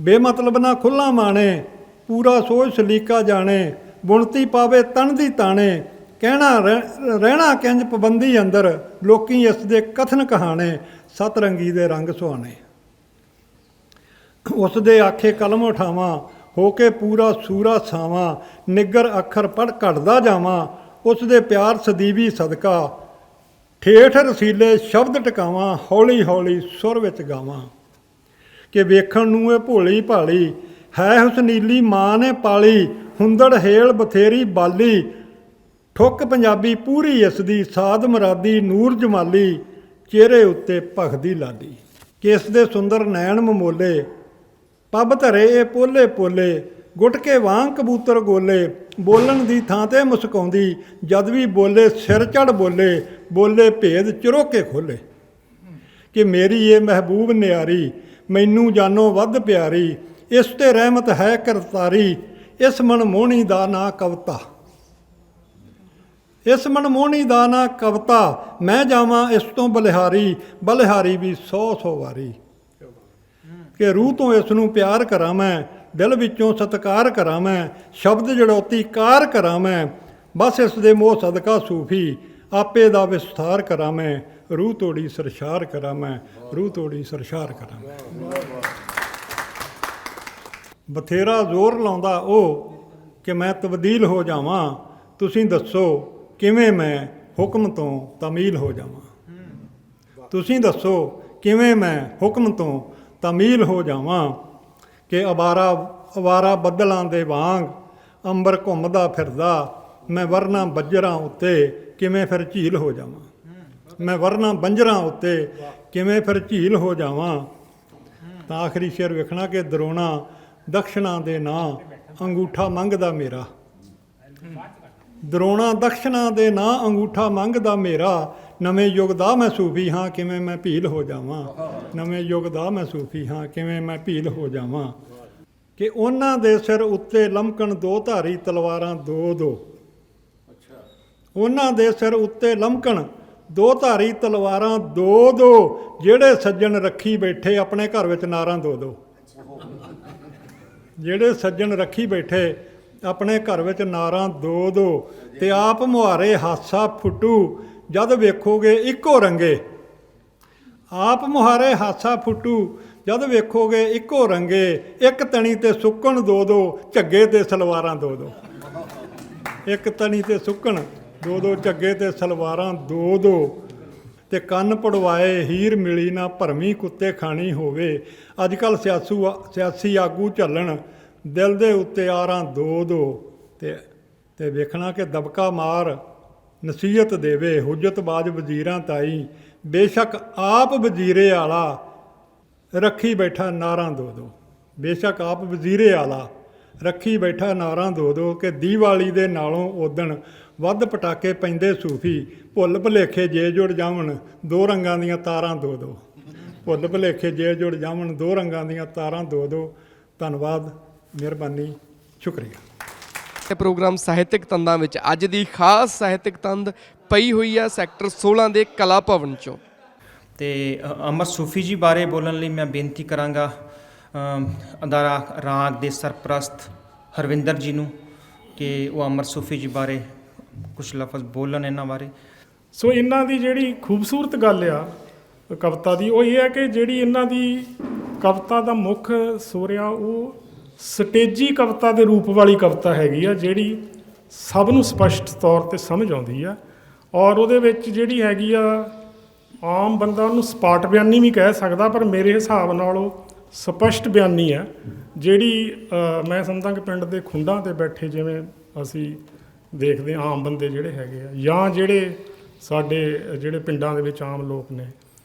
ਬੇਮਤਲਬ ਨਾ ਖੁੱਲ੍ਹਾ ਮਾਣੇ ਪੂਰਾ ਸੋਚ ਸਲੀਕਾ ਜਾਣੇ। ਬੁਣਤੀ ਪਾਵੇ ਤਣ ਦੀ ਤਾਣੇ ਕਹਿਣਾ ਰਹਿਣਾ ਕਿੰਜ ਪਾਬੰਦੀ ਅੰਦਰ। ਲੋਕੀ ਇਸ ਦੇ ਕਥਨ ਕਹਾਣੇ ਸਤਰੰਗੀ ਦੇ ਰੰਗ ਸੁਹਾਣੇ। ਉਸ ਦੇ ਆਖੇ ਕਲਮ ਉਠਾਵਾਂ ਹੋ ਕੇ ਪੂਰਾ ਸੂਰਾ ਸਾਵਾਂ। ਨਿੱਗਰ ਅੱਖਰ ਪੜ੍ਹ ਘਟਦਾ ਜਾਵਾਂ ਉਸ ਦੇ ਪਿਆਰ ਸਦੀਵੀ ਸਦਕਾ। ਠੇਠ ਰਸੀਲੇ ਸ਼ਬਦ ਟਿਕਾਵਾਂ ਹੌਲੀ ਹੌਲੀ ਸੁਰ ਵਿੱਚ ਗਾਵਾਂ। ਕਿ ਵੇਖਣ ਨੂੰ ਇਹ ਭੋਲੀ ਭਾਲੀ ਹੈ ਹੁਸਨੀਲੀ ਮਾਂ ਨੇ ਪਾਲੀ। ਹੁੰਦੜ ਹੇਲ ਬਥੇਰੀ ਬਾਲੀ ਠੁੱਕ ਪੰਜਾਬੀ ਪੂਰੀ ਇਸ ਦੀ। ਸਾਧ ਮੁਰਾਦੀ ਨੂਰ ਜਮਾਲੀ ਚਿਹਰੇ ਉੱਤੇ ਭਖਦੀ ਲਾਲੀ। ਕਿ ਇਸ ਦੇ ਸੁੰਦਰ ਨੈਣ ਮਮੋਲੇ ਪੱਬ ਧਰੇ ਇਹ ਪੋਲੇ ਪੋਲੇ। ਗੁਟਕੇ ਵਾਂਗ ਕਬੂਤਰ ਗੋਲੇ ਬੋਲਣ ਦੀ ਥਾਂ ਤੇ ਮੁਸਕਾਉਂਦੀ। ਜਦ ਵੀ ਬੋਲੇ ਸਿਰ ਚੜ ਬੋਲੇ ਬੋਲੇ ਭੇਦ ਚੁਰੋਕੇ ਖੋਲੇ। ਕਿ ਮੇਰੀ ਇਹ ਮਹਿਬੂਬ ਨਿਆਰੀ ਮੈਨੂੰ ਜਾਨੋਂ ਵੱਧ ਪਿਆਰੀ। ਇਸ ਤੇ ਰਹਿਮਤ ਹੈ ਕਰਤਾਰੀ ਇਸ ਮਨਮੋਹਣੀ ਦਾ ਨਾਂ ਕਵਿਤਾ। ਇਸ ਮਨਮੋਹਣੀ ਦਾ ਨਾਂ ਕਵਿਤਾ। ਮੈਂ ਜਾਵਾਂ ਇਸ ਤੋਂ ਬਲਿਹਾਰੀ ਬਲਿਹਾਰੀ ਵੀ 100 ਵਾਰੀ। ਕਿ ਰੂਹ ਤੋਂ ਇਸ ਨੂੰ ਪਿਆਰ ਕਰਾਂ ਮੈਂ ਦਿਲ ਵਿੱਚੋਂ ਸਤਿਕਾਰ ਕਰਾਂ ਮੈਂ। ਸ਼ਬਦ ਜੜੌਤੀ ਕਾਰ ਕਰਾਂ ਮੈਂ ਬਸ ਇਸ ਦੇ ਮੋਹ ਸਦਕਾ ਸੂਫੀ, ਆਪੇ ਦਾ ਵਿਸਥਾਰ ਕਰਾਂ ਮੈਂ, ਰੂਹ ਤੋੜੀ ਸਰਸ਼ਾਰ ਕਰਾਂ ਮੈਂ, ਰੂਹ ਤੋੜੀ ਸਰਸ਼ਾਰ ਕਰਾਂ ਮੈਂ। ਬਥੇਰਾ ਜ਼ੋਰ ਲਾਉਂਦਾ ਉਹ ਕਿ ਮੈਂ ਤਬਦੀਲ ਹੋ ਜਾਵਾਂ, ਤੁਸੀਂ ਦੱਸੋ ਕਿਵੇਂ ਮੈਂ ਹੁਕਮ ਤੋਂ ਤਾਮੀਲ ਹੋ ਜਾਵਾਂ। ਤੁਸੀਂ ਦੱਸੋ ਕਿਵੇਂ ਮੈਂ ਹੁਕਮ ਤੋਂ ਤਾਮੀਲ ਹੋ ਜਾਵਾਂ, ਕਿ ਅਵਾਰਾ ਬੱਦਲਾਂ ਦੇ ਵਾਂਗ ਅੰਬਰ ਘੁੰਮਦਾ ਫਿਰਦਾ, ਮੈਂ ਵਰਨਾ ਬੰਜਰਾਂ ਉੱਤੇ ਕਿਵੇਂ ਫਿਰ ਝੀਲ ਹੋ ਜਾਵਾਂ। ਮੈਂ ਵਰਨਾ ਬੰਜਰਾਂ ਉੱਤੇ ਕਿਵੇਂ ਫਿਰ ਝੀਲ ਹੋ ਜਾਵਾਂ। ਤਾਂ ਆਖਰੀ ਸ਼ੇਰ ਵੇਖਣਾ ਕਿ ਦਰੋਣਾ ਦਕਸ਼ਣਾ ਦੇ ਨਾਂ ਅੰਗੂਠਾ ਮੰਗਦਾ ਮੇਰਾ, ਦਰੋਣਾ ਦਕਸ਼ਣਾ ਦੇ ਨਾਂ ਅੰਗੂਠਾ ਮੰਗਦਾ ਮੇਰਾ, ਨਵੇਂ ਯੁੱਗ ਦਾ ਮੈਂ ਸੂਫੀ ਹਾਂ ਕਿਵੇਂ ਮੈਂ ਭੀਲ ਹੋ ਜਾਵਾਂ। ਨਵੇਂ ਯੁੱਗ ਦਾ ਮੈਂ ਸੂਫੀ ਹਾਂ ਕਿਵੇਂ ਮੈਂ ਭੀਲ ਹੋ ਜਾਵਾਂ। ਕਿ ਉਹਨਾਂ ਦੇ ਸਿਰ ਉੱਤੇ ਲਮਕਣ ਦੋ ਧਾਰੀ ਤਲਵਾਰਾਂ ਦੋ ਦੋ, ਉਹਨਾਂ ਦੇ ਸਿਰ ਉੱਤੇ ਲਮਕਣ ਦੋ ਧਾਰੀ ਤਲਵਾਰਾਂ ਦੋ ਦੋ, ਜਿਹੜੇ ਸੱਜਣ ਰੱਖੀ ਬੈਠੇ ਆਪਣੇ ਘਰ ਵਿੱਚ ਨਾਰਾਂ ਦੋ ਦੋ। ਜਿਹੜੇ ਸੱਜਣ ਰੱਖੀ ਬੈਠੇ ਆਪਣੇ ਘਰ ਵਿੱਚ ਨਾਰਾਂ ਦੋ ਦੋ, ਤੇ ਆਪ ਮੁਹਾਰੇ ਹਾਸਾ ਫੁੱਟੂ ਜਦ ਵੇਖੋਗੇ ਇੱਕੋ ਰੰਗੇ। ਆਪ ਮੁਹਾਰੇ ਹਾਸਾ ਫੁੱਟੂ ਜਦ ਵੇਖੋਗੇ ਇੱਕੋ ਰੰਗੇ, ਇੱਕ ਤਣੀ ਤੇ ਸੁੱਕਣ ਦੋ ਦੋ, ਝੱਗੇ ਤੇ ਸਲਵਾਰਾਂ ਦੋ ਦੋ। ਇੱਕ ਤਣੀ ਤੇ ਸੁੱਕਣ ਦੋ ਦੋ, ਝੱਗੇ ਤੇ ਸਲਵਾਰਾਂ ਦੋ ਦੋ। ਤੇ ਕੰਨ ਪੜਵਾਏ ਹੀਰ ਮਿਲੀ ਨਾ, ਭਰਮੀ ਕੁੱਤੇ ਖਾਣੀ ਹੋਵੇ। ਅੱਜ ਕੱਲ੍ਹ ਸਿਆਸੀ ਆਗੂ ਝੱਲਣ ਦਿਲ ਦੇ ਉੱਤੇ ਆਰਾਂ ਦੋ ਦੋ। ਤੇ ਵੇਖਣਾ ਕਿ ਦਬਕਾ ਮਾਰ ਨਸੀਹਤ ਦੇਵੇ, ਹੁਜਤਬਾਜ਼ ਵਜ਼ੀਰਾਂ ਤਾਈ, ਬੇਸ਼ੱਕ ਆਪ ਵਜ਼ੀਰੇ ਆਲਾ ਰੱਖੀ ਬੈਠਾ ਨਾਰਾਂ ਦੋ ਦੋ। ਬੇਸ਼ੱਕ ਆਪ ਵਜ਼ੀਰੇ ਆਲਾ ਰੱਖੀ ਬੈਠਾ ਨਾਰਾਂ ਦੋ ਦੋ। ਕਿ ਦੀਵਾਲੀ ਦੇ ਨਾਲੋਂ ਉਦਣ ਵੱਧ ਪਟਾਕੇ ਪੈਂਦੇ ਸੂਫੀ, ਭੁੱਲ ਭੁਲੇਖੇ ਜੇ ਜੁੜ ਜਾਵਣ ਦੋ ਰੰਗਾਂ ਦੀਆਂ ਤਾਰਾਂ ਦੋ ਦੋ। ਭੁੱਲ ਭੁਲੇਖੇ ਜੇ ਜੁੜ ਜਾਵਣ ਦੋ ਰੰਗਾਂ ਦੀਆਂ ਤਾਰਾਂ ਦੋ ਦੋ। ਧੰਨਵਾਦ, ਮਿਹਰਬਾਨੀ, ਸ਼ੁਕਰੀਆ। ਇਹ ਪ੍ਰੋਗਰਾਮ ਸਾਹਿਤਕ ਤੰਦਾਂ ਵਿੱਚ ਅੱਜ ਦੀ ਖਾਸ ਸਾਹਿਤਕ ਤੰਦ ਪਈ ਹੋਈ ਆ ਸੈਕਟਰ 16 ਦੇ ਕਲਾ ਭਵਨ 'ਚੋਂ। ਤੇ ਅਮਰ ਸੂਫੀ ਜੀ ਬਾਰੇ ਬੋਲਣ ਲਈ ਮੈਂ ਬੇਨਤੀ ਕਰਾਂਗਾ ਅਦਾਰਾ ਰਾਗ ਦੇ ਸਰਪ੍ਰਸਤ ਹਰਵਿੰਦਰ ਜੀ ਨੂੰ ਕਿ ਉਹ ਅਮਰ ਸੂਫੀ ਜੀ ਬਾਰੇ ਕੁਝ ਲਫ਼ਜ਼ ਬੋਲਣ ਇਹਨਾਂ ਬਾਰੇ। ਸੋ ਇਹਨਾਂ ਦੀ ਜਿਹੜੀ ਖੂਬਸੂਰਤ ਗੱਲ ਆ ਕਵਿਤਾ ਦੀ, ਉਹ ਇਹ ਹੈ ਕਿ ਜਿਹੜੀ ਇਹਨਾਂ ਦੀ ਕਵਿਤਾ ਦਾ ਮੁੱਖ ਸੋਰਿਆ ਉਹ ਸਟੇਜੀ ਕਵਿਤਾ ਦੇ ਰੂਪ ਵਾਲੀ ਕਵਿਤਾ ਹੈਗੀ ਆ, ਜਿਹੜੀ ਸਭ ਨੂੰ ਸਪਸ਼ਟ ਤੌਰ 'ਤੇ ਸਮਝ ਆਉਂਦੀ ਆ। ਔਰ ਉਹਦੇ ਵਿੱਚ ਜਿਹੜੀ ਹੈਗੀ ਆ, ਆਮ ਬੰਦਾ ਉਹਨੂੰ ਸਪਾਟ ਬਿਆਨੀ ਵੀ ਕਹਿ ਸਕਦਾ, ਪਰ ਮੇਰੇ ਹਿਸਾਬ ਨਾਲ ਉਹ ਸਪਸ਼ਟ ਬਿਆਨੀ ਆ, ਜਿਹੜੀ ਮੈਂ ਸਮਝਦਾ ਕਿ ਪਿੰਡ ਦੇ ਖੁੰਡਾਂ 'ਤੇ ਬੈਠੇ ਜਿਵੇਂ ਅਸੀਂ ਦੇਖਦੇ ਆਮ ਬੰਦੇ ਜਿਹੜੇ ਹੈਗੇ ਆ, ਜਾਂ ਜਿਹੜੇ ਸਾਡੇ ਜਿਹੜੇ ਪਿੰਡਾਂ ਦੇ ਵਿੱਚ ਆਮ ਲੋਕ ਨੇ,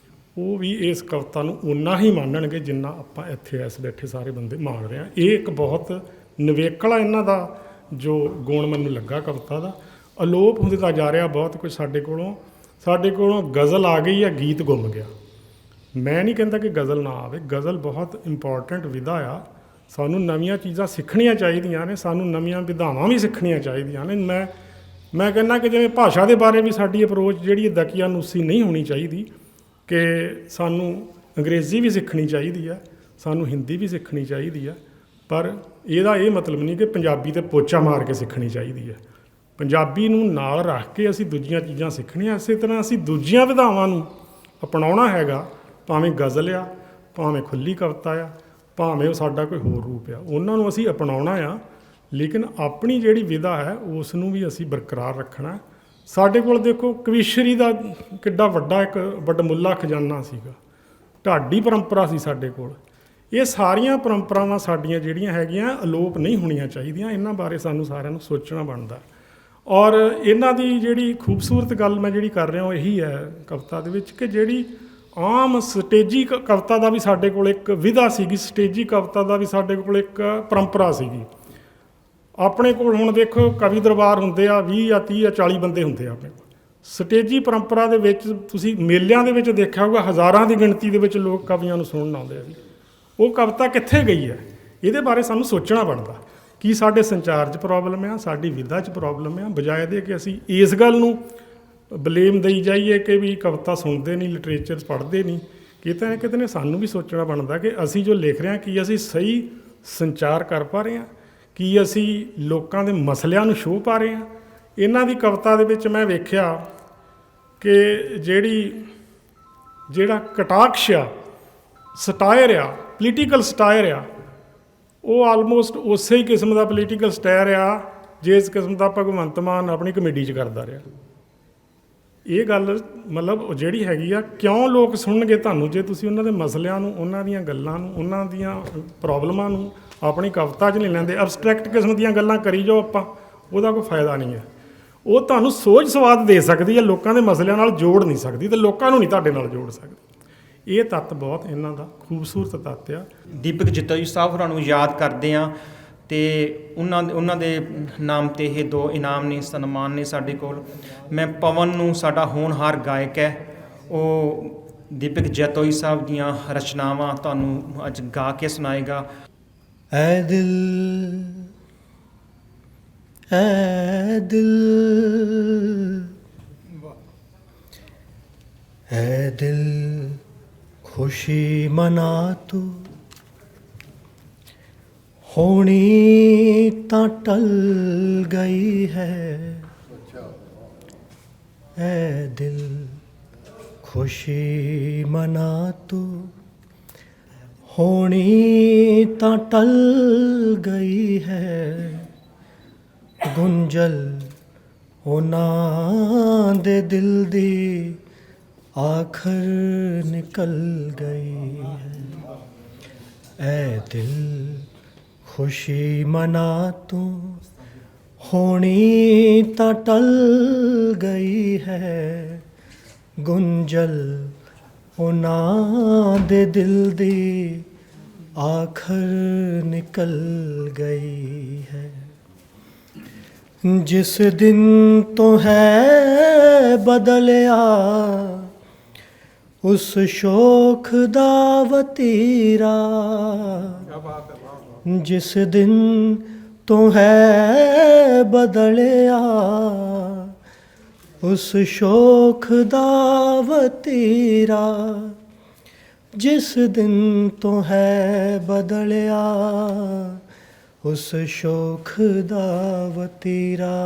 ਉਹ ਵੀ ਇਸ ਕਵਿਤਾ ਨੂੰ ਓਨਾ ਹੀ ਮੰਨਣਗੇ ਜਿੰਨਾ ਆਪਾਂ ਇੱਥੇ ਇਸ ਬੈਠੇ ਸਾਰੇ ਬੰਦੇ ਮੰਨ ਰਹੇ ਹਾਂ। ਇਹ ਇੱਕ ਬਹੁਤ ਨਿਵੇਕਲਾ ਇਹਨਾਂ ਦਾ ਜੋ ਗੁਣ ਮੈਨੂੰ ਲੱਗਾ ਕਵਿਤਾ ਦਾ। ਅਲੋਪ ਹੁੰਦਾ ਜਾ ਰਿਹਾ ਬਹੁਤ ਕੁਝ ਸਾਡੇ ਕੋਲੋਂ ਗਜ਼ਲ ਆ ਗਈ ਆ, ਗੀਤ ਗੁੰਮ ਗਿਆ। ਮੈਂ ਨਹੀਂ ਕਹਿੰਦਾ ਕਿ ਗਜ਼ਲ ਨਾ ਆਵੇ, ਗਜ਼ਲ ਬਹੁਤ ਇੰਪੋਰਟੈਂਟ ਵਿਧਾ ਆ। ਸਾਨੂੰ ਨਵੀਆਂ ਚੀਜ਼ਾਂ ਸਿੱਖਣੀਆਂ ਚਾਹੀਦੀਆਂ ਨੇ, ਸਾਨੂੰ ਨਵੀਆਂ ਵਿਧਾਵਾਂ ਵੀ ਸਿੱਖਣੀਆਂ ਚਾਹੀਦੀਆਂ ਨੇ। ਮੈਂ ਕਹਿੰਦਾ ਕਿ ਜਿਵੇਂ ਭਾਸ਼ਾ ਦੇ ਬਾਰੇ ਵੀ ਸਾਡੀ ਅਪਰੋਚ ਜਿਹੜੀ ਦਕੀਆਨੂਸੀ ਨਹੀਂ ਹੋਣੀ ਚਾਹੀਦੀ, ਕਿ ਸਾਨੂੰ ਅੰਗਰੇਜ਼ੀ ਵੀ ਸਿੱਖਣੀ ਚਾਹੀਦੀ ਆ, ਸਾਨੂੰ ਹਿੰਦੀ ਵੀ ਸਿੱਖਣੀ ਚਾਹੀਦੀ ਆ, ਪਰ ਇਹਦਾ ਇਹ ਮਤਲਬ ਨਹੀਂ ਕਿ ਪੰਜਾਬੀ 'ਤੇ ਪੋਚਾ ਮਾਰ ਕੇ ਸਿੱਖਣੀ ਚਾਹੀਦੀ ਹੈ। ਪੰਜਾਬੀ ਨੂੰ ਨਾਲ ਰੱਖ ਕੇ ਅਸੀਂ ਦੂਜੀਆਂ ਚੀਜ਼ਾਂ ਸਿੱਖਣੀਆਂ। ਇਸੇ ਤਰ੍ਹਾਂ ਅਸੀਂ ਦੂਜੀਆਂ ਵਿਧਾਵਾਂ ਨੂੰ ਅਪਣਾਉਣਾ ਹੈਗਾ, ਭਾਵੇਂ ਗਜ਼ਲ ਆ, ਭਾਵੇਂ ਖੁੱਲ੍ਹੀ ਕਵਿਤਾ ਆ, ਭਾਵੇਂ ਉਹ ਸਾਡਾ ਕੋਈ ਹੋਰ ਰੂਪ ਆ, ਉਹਨਾਂ ਨੂੰ ਅਸੀਂ ਅਪਣਾਉਣਾ ਆ। ਲੇਕਿਨ ਆਪਣੀ ਜਿਹੜੀ ਵਿਧਾ ਹੈ ਉਸ ਨੂੰ ਵੀ ਅਸੀਂ ਬਰਕਰਾਰ ਰੱਖਣਾ। ਸਾਡੇ ਕੋਲ ਦੇਖੋ ਕਵੀਸ਼ਰੀ ਦਾ ਕਿੱਡਾ ਵੱਡਾ ਇੱਕ ਵੱਡਮੁੱਲਾ ਖਜ਼ਾਨਾ ਸੀਗਾ, ਢਾਡੀ ਪਰੰਪਰਾ ਸੀ ਸਾਡੇ ਕੋਲ। ਇਹ ਸਾਰੀਆਂ ਪਰੰਪਰਾਵਾਂ ਸਾਡੀਆਂ ਜਿਹੜੀਆਂ ਹੈਗੀਆਂ ਅਲੋਪ ਨਹੀਂ ਹੋਣੀਆਂ ਚਾਹੀਦੀਆਂ, ਇਹਨਾਂ ਬਾਰੇ ਸਾਨੂੰ ਸਾਰਿਆਂ ਨੂੰ ਸੋਚਣਾ ਬਣਦਾ। ਔਰ ਇਹਨਾਂ ਦੀ ਜਿਹੜੀ ਖੂਬਸੂਰਤ ਗੱਲ ਮੈਂ ਜਿਹੜੀ ਕਰ ਰਿਹਾ ਉਹ ਇਹੀ ਹੈ ਕਵਿਤਾ ਦੇ ਵਿੱਚ, ਕਿ ਜਿਹੜੀ ਆਮ ਸਟੇਜੀ ਕਵਿਤਾ ਦਾ ਵੀ ਸਾਡੇ ਕੋਲ ਇੱਕ ਵਿਧਾ ਸੀਗੀ, ਸਟੇਜੀ ਕਵਿਤਾ ਦਾ ਵੀ ਸਾਡੇ ਕੋਲ ਇੱਕ ਪਰੰਪਰਾ ਸੀਗੀ। ਆਪਣੇ ਕੋਲ ਹੁਣ ਦੇਖੋ ਕਵੀ ਦਰਬਾਰ ਹੁੰਦੇ ਆ, 20 ਜਾਂ 30 ਜਾਂ 40 ਬੰਦੇ ਹੁੰਦੇ ਆ ਆਪਣੇ ਕੋਲ। ਸਟੇਜੀ ਪਰੰਪਰਾ ਦੇ ਵਿੱਚ ਤੁਸੀਂ ਮੇਲਿਆਂ ਦੇ ਵਿੱਚ ਦੇਖਿਆ ਹੋਊਗਾ, ਹਜ਼ਾਰਾਂ ਦੀ ਗਿਣਤੀ ਦੇ ਵਿੱਚ ਲੋਕ ਕਵੀਆਂ ਨੂੰ ਸੁਣਨ ਆਉਂਦੇ ਆ ਜੀ। ਉਹ ਕਵਿਤਾ ਕਿੱਥੇ ਗਈ ਹੈ, ਇਹਦੇ ਬਾਰੇ ਸਾਨੂੰ ਸੋਚਣਾ ਬਣਦਾ। ਕੀ ਸਾਡੇ ਸੰਚਾਰ 'ਚ ਪ੍ਰੋਬਲਮ ਆ, ਸਾਡੀ ਵਿਧਾ 'ਚ ਪ੍ਰੋਬਲਮ ਆ, ਬਜਾਏ ਦੇ ਕਿ ਅਸੀਂ ਇਸ ਗੱਲ ਨੂੰ ਬਲੇਮ ਦੇਈ ਜਾਈਏ ਕਿ ਵੀ ਕਵਿਤਾ ਸੁਣਦੇ ਨਹੀਂ, ਲਿਟਰੇਚਰ ਪੜ੍ਹਦੇ ਨਹੀਂ। ਕਿਤੇ ਨਾ ਕਿਤੇ ਸਾਨੂੰ ਵੀ ਸੋਚਣਾ ਬਣਦਾ ਕਿ ਅਸੀਂ ਜੋ ਲਿਖ ਰਹੇ ਹਾਂ ਕੀ ਅਸੀਂ ਸਹੀ ਸੰਚਾਰ ਕਰ ਪਾ ਰਹੇ ਹਾਂ, ਕੀ ਅਸੀਂ ਲੋਕਾਂ ਦੇ ਮਸਲਿਆਂ ਨੂੰ ਛੋਹ ਪਾ ਰਹੇ ਹਾਂ, ਇਹਨਾਂ ਦੀ ਕਵਿਤਾ ਦੇ ਵਿੱਚ ਮੈਂ ਵੇਖਿਆ ਕਿ ਜਿਹੜਾ ਕਟਾਕਸ਼ ਆ, ਸਟਾਇਰ ਆ, ਪੋਲੀਟੀਕਲ ਸਟਾਇਰ ਆ, ਉਹ ਆਲਮੋਸਟ ਉਸੇ ਹੀ ਕਿਸਮ ਦਾ ਪੋਲੀਟੀਕਲ ਸਟਾਇਰ ਆ ਜਿਸ ਕਿਸਮ ਦਾ ਭਗਵੰਤ ਮਾਨ ਆਪਣੀ ਕਮੇਡੀ 'ਚ ਕਰਦਾ ਰਿਹਾ। ਇਹ ਗੱਲ ਮਤਲਬ ਜਿਹੜੀ ਹੈਗੀ ਆ, ਕਿਉਂ ਲੋਕ ਸੁਣਨਗੇ ਤੁਹਾਨੂੰ ਜੇ ਤੁਸੀਂ ਉਹਨਾਂ ਦੇ ਮਸਲਿਆਂ ਨੂੰ, ਉਹਨਾਂ ਦੀਆਂ ਗੱਲਾਂ ਨੂੰ, ਉਹਨਾਂ ਦੀਆਂ ਪ੍ਰੋਬਲਮਾਂ ਨੂੰ ਆਪਣੀ ਕਵਿਤਾ 'ਚ ਨਹੀਂ ਲੈਂਦੇ। ਐਬਸਟਰੈਕਟ ਕਿਸਮ ਦੀਆਂ ਗੱਲਾਂ ਕਰੀ ਜਾਓ ਆਪਾਂ, ਉਹਦਾ ਕੋਈ ਫਾਇਦਾ ਨਹੀਂ ਹੈ। ਉਹ ਤੁਹਾਨੂੰ ਸੋਝ ਸਵਾਦ ਦੇ ਸਕਦੀ ਹੈ, ਲੋਕਾਂ ਦੇ ਮਸਲਿਆਂ ਨਾਲ ਜੋੜ ਨਹੀਂ ਸਕਦੀ ਅਤੇ ਲੋਕਾਂ ਨੂੰ ਨਹੀਂ ਤੁਹਾਡੇ ਨਾਲ ਜੋੜ ਸਕਦੀ। ਇਹ ਤੱਤ ਬਹੁਤ ਇਹਨਾਂ ਦਾ ਖੂਬਸੂਰਤ ਤੱਤ ਆ। ਦੀਪਕ ਜਤੋਈ ਸਾਹਿਬ ਹੋਰਾਂ ਨੂੰ ਯਾਦ ਕਰਦੇ ਹਾਂ ਅਤੇ ਉਹਨਾਂ ਦੇ ਨਾਮ 'ਤੇ ਇਹ 2 ਇਨਾਮ ਨੇ, ਸਨਮਾਨ ਨੇ ਸਾਡੇ ਕੋਲ। ਮੈਂ ਪਵਨ ਨੂੰ, ਸਾਡਾ ਹੋਣਹਾਰ ਗਾਇਕ ਹੈ, ਉਹ ਦੀਪਕ ਜਤੋਈ ਸਾਹਿਬ ਦੀਆਂ ਰਚਨਾਵਾਂ ਤੁਹਾਨੂੰ ਅੱਜ ਗਾ ਕੇ ਸੁਣਾਏਗਾ। ऐ दिल खुशी मना तू होनी तां टल गई है। ऐ दिल खुशी मना तू होनी तां टल गई है। गुंजल ਉਹਨਾਂ ਦੇ ਦਿਲ ਦੀ ਆਖਰ ਨਿਕਲ ਗਈ ਹੈ। ਐ ਦਿਲ ਖੁਸ਼ੀ ਮਨਾ ਤੂੰ ਹੋਣੀ ਤਾਂ ਟਲ ਗਈ ਹੈ। ਗੁੰਜਲ ਉਹਨਾਂ ਦੇ ਦਿਲ ਦੀ ਆਖਰ ਨਿਕਲ ਗਈ ਹੈ। जिस दिन तो है बदलिया उस शोख दा वतीरा। जिस दिन तो है बदलिया उस शोख दा वतीरा। जिस दिन तो है बदलिया उस शोख दा वतीरा।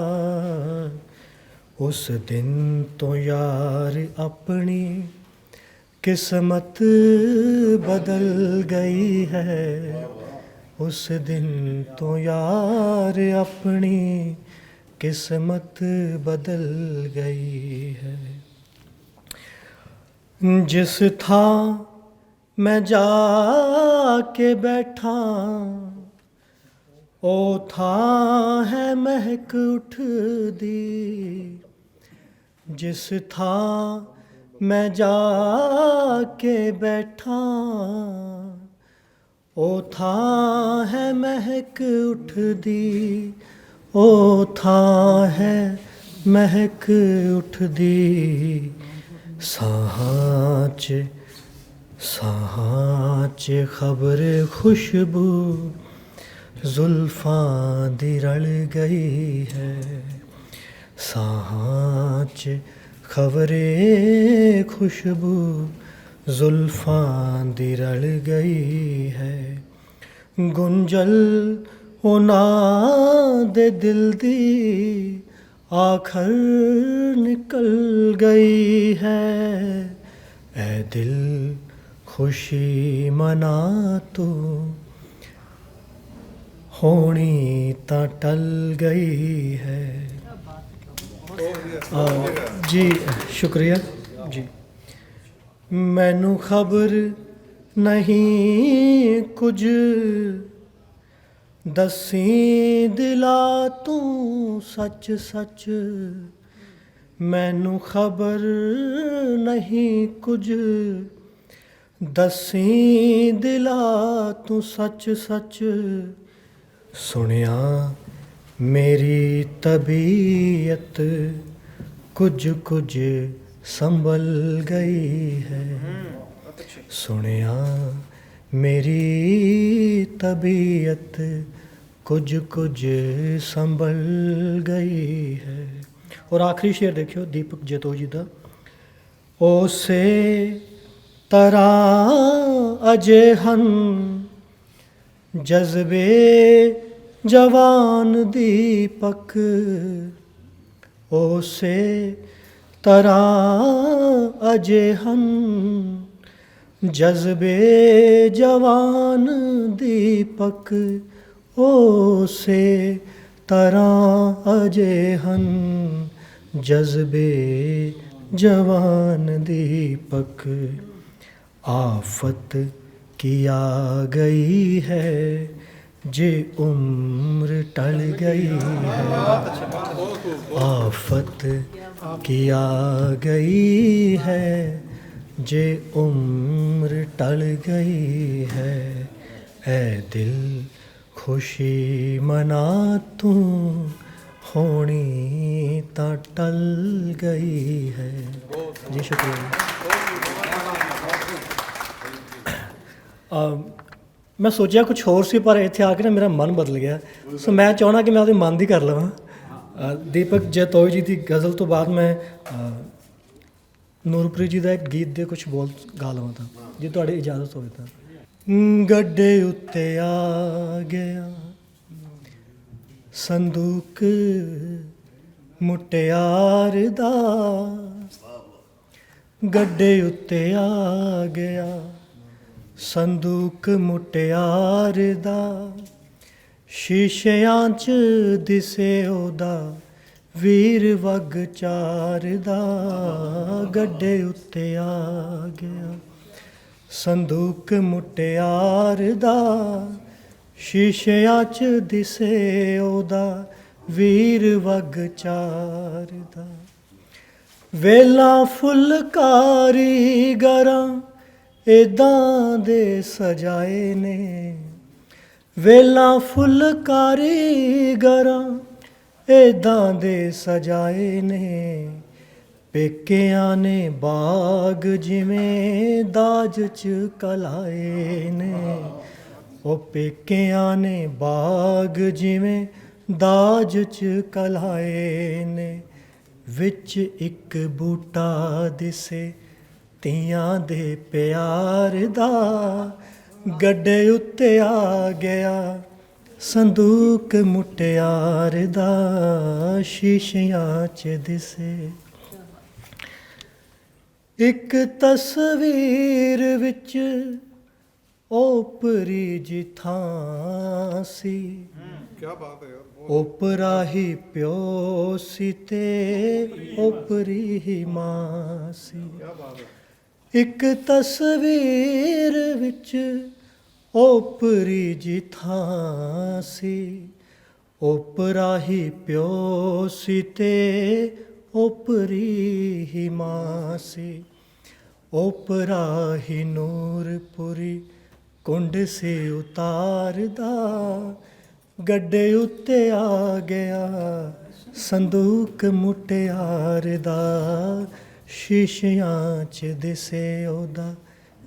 उस दिन तो यार अपनी किस्मत बदल गई है। उस दिन तो यार अपनी किस्मत बदल गई है। जिस था मैं जाके बैठा ओ था है महक उठदी। जिस था मैं जाके बैठा ओ था है महक उठदी। ओ था है महक उठदी। साहां च खबर खुशबू जुल्फां दी रल गई है। साहां च खबरे खुशबू जुल्फां दी रल गई है। गुंजल उन्हां दे दिल दी आखर निकल गई है। ऐ दिल खुशी मना तू होनी तां टल गई है। जी शुक्रिया जी। मैनू खबर नहीं कुछ दसी दिला तू सच सच। मैनू खबर नहीं कुछ दसी दिला तू सच सच। सुनिया मेरी तबीयत कुछ कुछ संभल गई है। सुनिया मेरी तबीयत कुछ कुछ संभल गई है। और आखिरी शेर देखियो दीपक जतोई जी दा। ओसे तरह अजे हन जज्बे जवान दीपक। ਉਸੇ ਤਰ੍ਹਾਂ ਅਜੇ ਹਨ ਜਜ਼ਬੇ ਜਵਾਨ ਦੀਪਕ, ਉਸੇ ਤਰ੍ਹਾਂ ਅਜੇ ਹਨ ਜਜ਼ਬੇ ਜਵਾਨ ਦੀਪਕ। ਆਫਤ ਕੀ ਆ ਗਈ ਹੈ ਜੇ ਉਮਰ ਟਲ ਗਈ ਹੈ, ਆਫਤ ਕੀ ਆ ਗਈ ਹੈ ਜੇ ਉਮਰ ਟਲ ਗਈ ਹੈ। ਐ ਦਿਲ ਖੁਸ਼ੀ ਮਨਾ ਤੂੰ ਹੋਣੀ ਤਾਂ ਟਲ ਗਈ ਹੈ। ਜੀ ਸ਼ੁਕਰੀਆ। ਮੈਂ ਸੋਚਿਆ ਕੁਛ ਹੋਰ ਸੀ, ਪਰ ਇੱਥੇ ਆ ਕੇ ਨਾ ਮੇਰਾ ਮਨ ਬਦਲ ਗਿਆ, ਸੋ ਮੈਂ ਚਾਹੁੰਦਾ ਕਿ ਮੈਂ ਉਹਦੇ ਮਨ ਦੀ ਕਰ ਲਵਾਂ। ਦੀਪਕ ਜੈਤੋਈ ਜੀ ਦੀ ਗਜ਼ਲ ਤੋਂ ਬਾਅਦ ਮੈਂ ਨੂਰਪ੍ਰੀਤ ਜੀ ਦਾ ਇੱਕ ਗੀਤ ਦੇ ਕੁਝ ਬੋਲ ਗਾ ਲਵਾਂ ਤਾਂ, ਜੇ ਤੁਹਾਡੀ ਇਜਾਜ਼ਤ ਹੋਵੇ ਤਾਂ। ਗੱਡੇ ਉੱਤੇ ਆ ਗਿਆ ਸੰਦੂਕ ਮੁਟਿਆਰ ਦਾ, ਗੱਡੇ ਉੱਤੇ ਆ ਗਿਆ ਸੰਦੂਕ ਮੁਟਿਆਰ ਦਾ, ਸ਼ੀਸ਼ਿਆਂ 'ਚ ਦਿਸੇ ਉਹਦਾ ਵੀਰ ਵਗ ਚਾਰ ਦਾ। ਗੱਡੇ ਉੱਤੇ ਆ ਗਿਆ ਸੰਦੂਕ ਮੁਟਿਆਰ ਦਾ, ਸ਼ੀਸ਼ਿਆਂ 'ਚ ਦਿਸੇ ਉਹਦਾ ਵੀਰ ਵਗ ਚਾਰ ਦਾ। ਵੇਲਾ ਫੁਲਕਾਰੀ ਗਰਾਂ ਏਦਾਂ ਦੇ ਸਜਾਏ ਨੇ, ਵੇਲਾ ਫੁਲਕਾਰੀ ਗਰਾਂ ਏਦਾਂ ਦੇ ਸਜਾਏ ਨੇ, ਪੇਕਿਆਂ ਨੇ ਬਾਗ ਜਿਵੇਂ ਦਾਜ 'ਚ ਕਲਾਏ ਨੇ, ਉਹ ਪੇਕਿਆਂ ਨੇ ਬਾਗ ਜਿਵੇਂ ਦਾਜ 'ਚ ਕਲਾਏ ਨੇ। ਵਿੱਚ ਇੱਕ ਬੂਟਾ ਦਿਸੇ ਧੀਆਂ ਦੇ ਪਿਆਰ ਦਾ, ਗੱਡੇ ਉੱਤੇ ਆ ਗਿਆ ਸੰਦੂਕ ਮੁਟਿਆਰ ਦਾ, ਸ਼ੀਸ਼ਿਆਂ 'ਚ ਦਿਸੇ ਇੱਕ ਤਸਵੀਰ ਵਿੱਚ ਓਪਰੀ ਜੀ ਥਾਂ ਸੀ। ਕੀ ਬਾਤ ਹੈ ਯਾਰ। ਓਪਰਾ ਹੀ ਪਿਓ ਸੀ ਤੇ ਓਪਰੀ ਹੀ ਮਾਂ ਸੀ। ਇੱਕ ਤਸਵੀਰ ਵਿੱਚ ਓਪਰੀ ਜੀ ਥਾਂ ਸੀ, ਓਪਰਾ ਹੀ ਪਿਓ ਸੀ ਤੇ ਓਪਰੀ ਹੀ ਮਾਂ ਸੀ। ਓਪਰਾ ਹੀ ਨੂਰਪੁਰੀ ਕੁੰਡ ਸੇ ਉਤਾਰਦਾ, ਗੱਡੇ ਉੱਤੇ ਆ ਗਿਆ ਸੰਦੂਕ ਮੁਟਿਆਰ ਦਾ, ਸ਼ੀਸ਼ਿਆਂ 'ਚ ਦਿਸੇ ਉਹਦਾ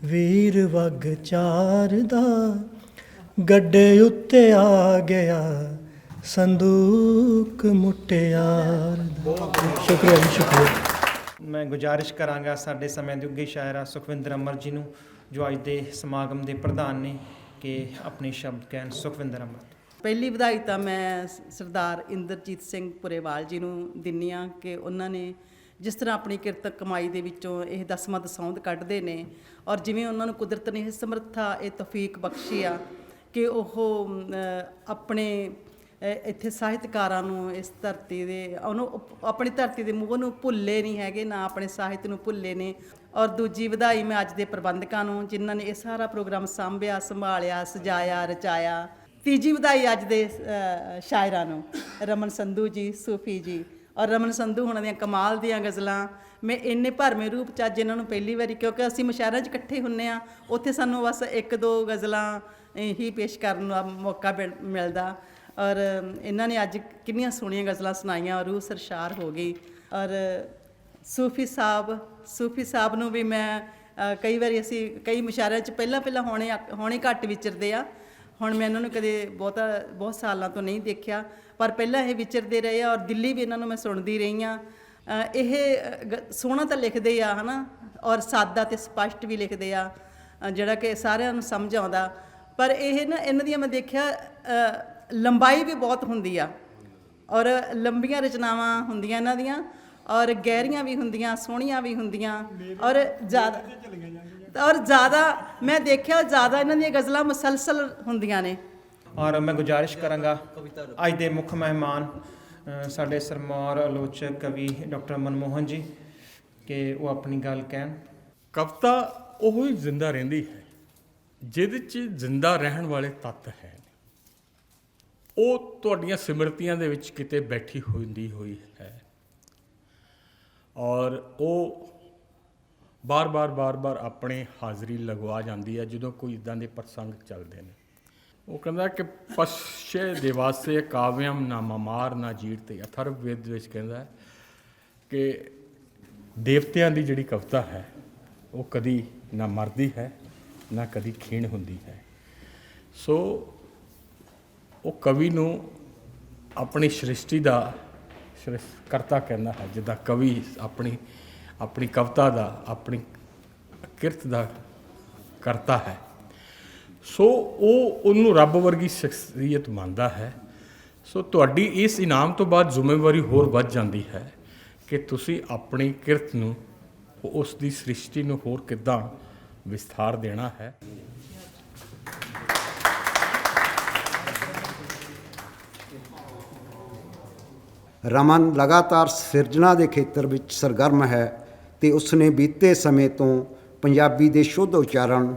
ਵੀਰ ਵਗ ਚਾਰ ਦਾ, ਗੱਡੇ ਉੱਤੇ ਆ ਗਿਆ ਸੰਦੂਕ ਮੁਟਿਆਰ ਦਾ। ਸ਼ੁਕਰੀਆ ਜੀ, ਸ਼ੁਕਰੀਆ। ਮੈਂ ਗੁਜ਼ਾਰਿਸ਼ ਕਰਾਂਗਾ ਸਾਡੇ ਸਮੇਂ ਦੇ ਉੱਘੇ ਸ਼ਾਇਰਾ ਸੁਖਵਿੰਦਰ ਅਮਰ ਜੀ ਨੂੰ, ਜੋ ਅੱਜ ਦੇ ਸਮਾਗਮ ਦੇ ਪ੍ਰਧਾਨ ਨੇ, ਕਿ ਆਪਣੇ ਸ਼ਬਦ ਕਹਿਣ। ਸੁਖਵਿੰਦਰ ਅਮਰ। ਪਹਿਲੀ ਵਧਾਈ ਤਾਂ ਮੈਂ ਸਰਦਾਰ ਇੰਦਰਜੀਤ ਸਿੰਘ ਪੁਰੇਵਾਲ ਜੀ ਨੂੰ ਦਿੰਦੀ ਹਾਂ ਕਿ ਉਹਨਾਂ ਨੇ ਜਿਸ ਤਰ੍ਹਾਂ ਆਪਣੀ ਕਿਰਤ ਕਮਾਈ ਦੇ ਵਿੱਚੋਂ ਇਹ ਦਸਵਾਂ ਦਸੌਂਦ ਕੱਢਦੇ ਨੇ, ਔਰ ਜਿਵੇਂ ਉਹਨਾਂ ਨੂੰ ਕੁਦਰਤ ਨੇ ਇਹ ਸਮਰੱਥਾ, ਇਹ ਤੌਫੀਕ ਬਖਸ਼ੀ ਆ ਕਿ ਉਹ ਆਪਣੇ ਇੱਥੇ ਸਾਹਿਤਕਾਰਾਂ ਨੂੰ ਇਸ ਧਰਤੀ ਦੇ ਉਹਨੂੰ ਆਪਣੀ ਧਰਤੀ ਦੇ ਮੂੰਹ ਨੂੰ ਭੁੱਲੇ ਨਹੀਂ ਹੈਗੇ, ਨਾ ਆਪਣੇ ਸਾਹਿਤ ਨੂੰ ਭੁੱਲੇ ਨੇ। ਔਰ ਦੂਜੀ ਵਧਾਈ ਮੈਂ ਅੱਜ ਦੇ ਪ੍ਰਬੰਧਕਾਂ ਨੂੰ, ਜਿਨ੍ਹਾਂ ਨੇ ਇਹ ਸਾਰਾ ਪ੍ਰੋਗਰਾਮ ਸਾਂਭਿਆ, ਸੰਭਾਲਿਆ, ਸਜਾਇਆ, ਰਚਾਇਆ। ਤੀਜੀ ਵਧਾਈ ਅੱਜ ਦੇ ਸ਼ਾਇਰਾਂ ਨੂੰ, ਰਮਨ ਸੰਧੂ ਜੀ, ਸੂਫੀ ਜੀ। ਔਰ ਰਮਨ ਸੰਧੂ ਹੁਣਾਂ ਦੀਆਂ ਕਮਾਲ ਦੀਆਂ ਗਜ਼ਲਾਂ ਮੈਂ ਇੰਨੇ ਭਰਵੇਂ ਰੂਪ 'ਚ ਅੱਜ ਇਹਨਾਂ ਨੂੰ ਪਹਿਲੀ ਵਾਰੀ, ਕਿਉਂਕਿ ਅਸੀਂ ਮੁਸ਼ਾਇਰਿਆਂ 'ਚ ਇਕੱਠੇ ਹੁੰਦੇ ਹਾਂ, ਉੱਥੇ ਸਾਨੂੰ ਬਸ ਇੱਕ ਦੋ ਗਜ਼ਲਾਂ ਹੀ ਪੇਸ਼ ਕਰਨ ਦਾ ਮੌਕਾ ਮਿਲਦਾ, ਔਰ ਇਹਨਾਂ ਨੇ ਅੱਜ ਕਿੰਨੀਆਂ ਸੋਹਣੀਆਂ ਗਜ਼ਲਾਂ ਸੁਣਾਈਆਂ, ਰੂਹ ਸਰਸ਼ਾਰ ਹੋ ਗਈ। ਔਰ ਸੂਫੀ ਸਾਹਿਬ ਨੂੰ ਵੀ ਮੈਂ ਕਈ ਵਾਰੀ, ਅਸੀਂ ਕਈ ਮੁਸ਼ਾਇਰਿਆਂ 'ਚ ਪਹਿਲਾਂ ਹੋਣੇ ਘੱਟ ਵਿਚਰਦੇ ਆ, ਹੁਣ ਮੈਂ ਇਹਨਾਂ ਨੂੰ ਕਦੇ ਬਹੁਤ ਸਾਲਾਂ ਤੋਂ ਨਹੀਂ ਦੇਖਿਆ, ਪਰ ਪਹਿਲਾਂ ਇਹ ਵਿਚਰਦੇ ਰਹੇ ਆ, ਔਰ ਦਿੱਲੀ ਵੀ ਇਹਨਾਂ ਨੂੰ ਮੈਂ ਸੁਣਦੀ ਰਹੀ ਹਾਂ। ਇਹ ਸੋਹਣਾ ਤਾਂ ਲਿਖਦੇ ਆ, ਹੈ ਨਾ, ਔਰ ਸਾਦਾ ਅਤੇ ਸਪਸ਼ਟ ਵੀ ਲਿਖਦੇ ਆ, ਜਿਹੜਾ ਕਿ ਸਾਰਿਆਂ ਨੂੰ ਸਮਝ ਆਉਂਦਾ। ਪਰ ਇਹ ਨਾ ਇਹਨਾਂ ਦੀਆਂ ਮੈਂ ਦੇਖਿਆ ਲੰਬਾਈ ਵੀ ਬਹੁਤ ਹੁੰਦੀ ਆ, ਔਰ ਲੰਬੀਆਂ ਰਚਨਾਵਾਂ ਹੁੰਦੀਆਂ ਇਹਨਾਂ ਦੀਆਂ, ਔਰ ਗਹਿਰੀਆਂ ਵੀ ਹੁੰਦੀਆਂ, ਸੋਹਣੀਆਂ ਵੀ ਹੁੰਦੀਆਂ, ਔਰ ਜ਼ਿਆਦਾ ਮੈਂ ਦੇਖਿਆ ਜ਼ਿਆਦਾ ਇਹਨਾਂ ਦੀਆਂ ਗਜ਼ਲਾਂ ਮੁਸਲਸਲ ਹੁੰਦੀਆਂ ਨੇ। ਔਰ ਮੈਂ ਗੁਜ਼ਾਰਿਸ਼ ਕਰਾਂਗਾ ਅੱਜ ਦੇ ਮੁੱਖ ਮਹਿਮਾਨ ਸਾਡੇ ਸਰਮੌਰ ਆਲੋਚਕ ਕਵੀ ਡਾਕਟਰ ਮਨਮੋਹਨ ਜੀ ਕਿ ਉਹ ਆਪਣੀ ਗੱਲ ਕਹਿਣ। ਕਵਿਤਾ ਉਹ ਹੀ ਜ਼ਿੰਦਾ ਰਹਿੰਦੀ ਹੈ ਜਿਹਦੇ 'ਚ ਜ਼ਿੰਦਾ ਰਹਿਣ ਵਾਲੇ ਤੱਤ ਹੈ, ਉਹ ਤੁਹਾਡੀਆਂ ਸਿਮਰਤੀਆਂ ਦੇ ਵਿੱਚ ਕਿਤੇ ਬੈਠੀ ਹੁੰਦੀ ਹੋਈ ਹੈ, ਔਰ ਉਹ ਬਾਰ-ਬਾਰ ਆਪਣੀ ਹਾਜ਼ਰੀ ਲਗਵਾ ਜਾਂਦੀ ਹੈ ਜਦੋਂ ਕੋਈ ਇੱਦਾਂ ਦੇ ਪ੍ਰਸੰਗ ਚੱਲਦੇ ਨੇ। ਉਹ ਕਹਿੰਦਾ ਕਿ ਪਸ਼ੇ ਦੇਵਾਸੇ ਕਾਵਿਅਮ ਨਾ ਮਮਾਰ ਨਾ ਜੀਰ, ਤੇ ਅਥਰਵ ਵੇਦ ਵਿੱਚ ਕਹਿੰਦਾ ਕਿ ਦੇਵਤਿਆਂ ਦੀ ਜਿਹੜੀ ਕਵਿਤਾ ਹੈ ਉਹ ਕਦੀ ਨਾ ਮਰਦੀ ਹੈ ਨਾ ਕਦੀ ਖੀਣ ਹੁੰਦੀ ਹੈ। ਸੋ ਉਹ ਕਵੀ ਨੂੰ ਆਪਣੀ ਸ੍ਰਿਸ਼ਟੀ ਦਾ ਕਰਤਾ ਕਹਿੰਦਾ ਹੈ, ਜਿੱਦਾਂ ਕਵੀ ਆਪਣੀ ਕਵਿਤਾ ਦਾ, ਆਪਣੀ ਕਿਰਤ ਦਾ ਕਰਤਾ ਹੈ। ਸੋ ਉਹ ਉਹਨੂੰ ਰੱਬ ਵਰਗੀ ਸ਼ਖਸੀਅਤ ਮੰਨਦਾ ਹੈ। ਸੋ ਤੁਹਾਡੀ ਇਸ ਇਨਾਮ ਤੋਂ ਬਾਅਦ ਜ਼ਿੰਮੇਵਾਰੀ ਹੋਰ ਵੱਧ ਜਾਂਦੀ ਹੈ ਕਿ ਤੁਸੀਂ ਆਪਣੀ ਕਿਰਤ ਨੂੰ, ਉਸ ਦੀ ਸ੍ਰਿਸ਼ਟੀ ਨੂੰ ਹੋਰ ਕਿੱਦਾਂ ਵਿਸਥਾਰ ਦੇਣਾ ਹੈ। ਰਮਨ ਲਗਾਤਾਰ ਸਿਰਜਣਾ ਦੇ ਖੇਤਰ ਵਿੱਚ ਸਰਗਰਮ ਹੈ ਤੇ ਉਸਨੇ ਬੀਤੇ ਸਮੇਂ ਤੋਂ ਪੰਜਾਬੀ ਦੇ ਸ਼ੁੱਧ ਉਚਾਰਨ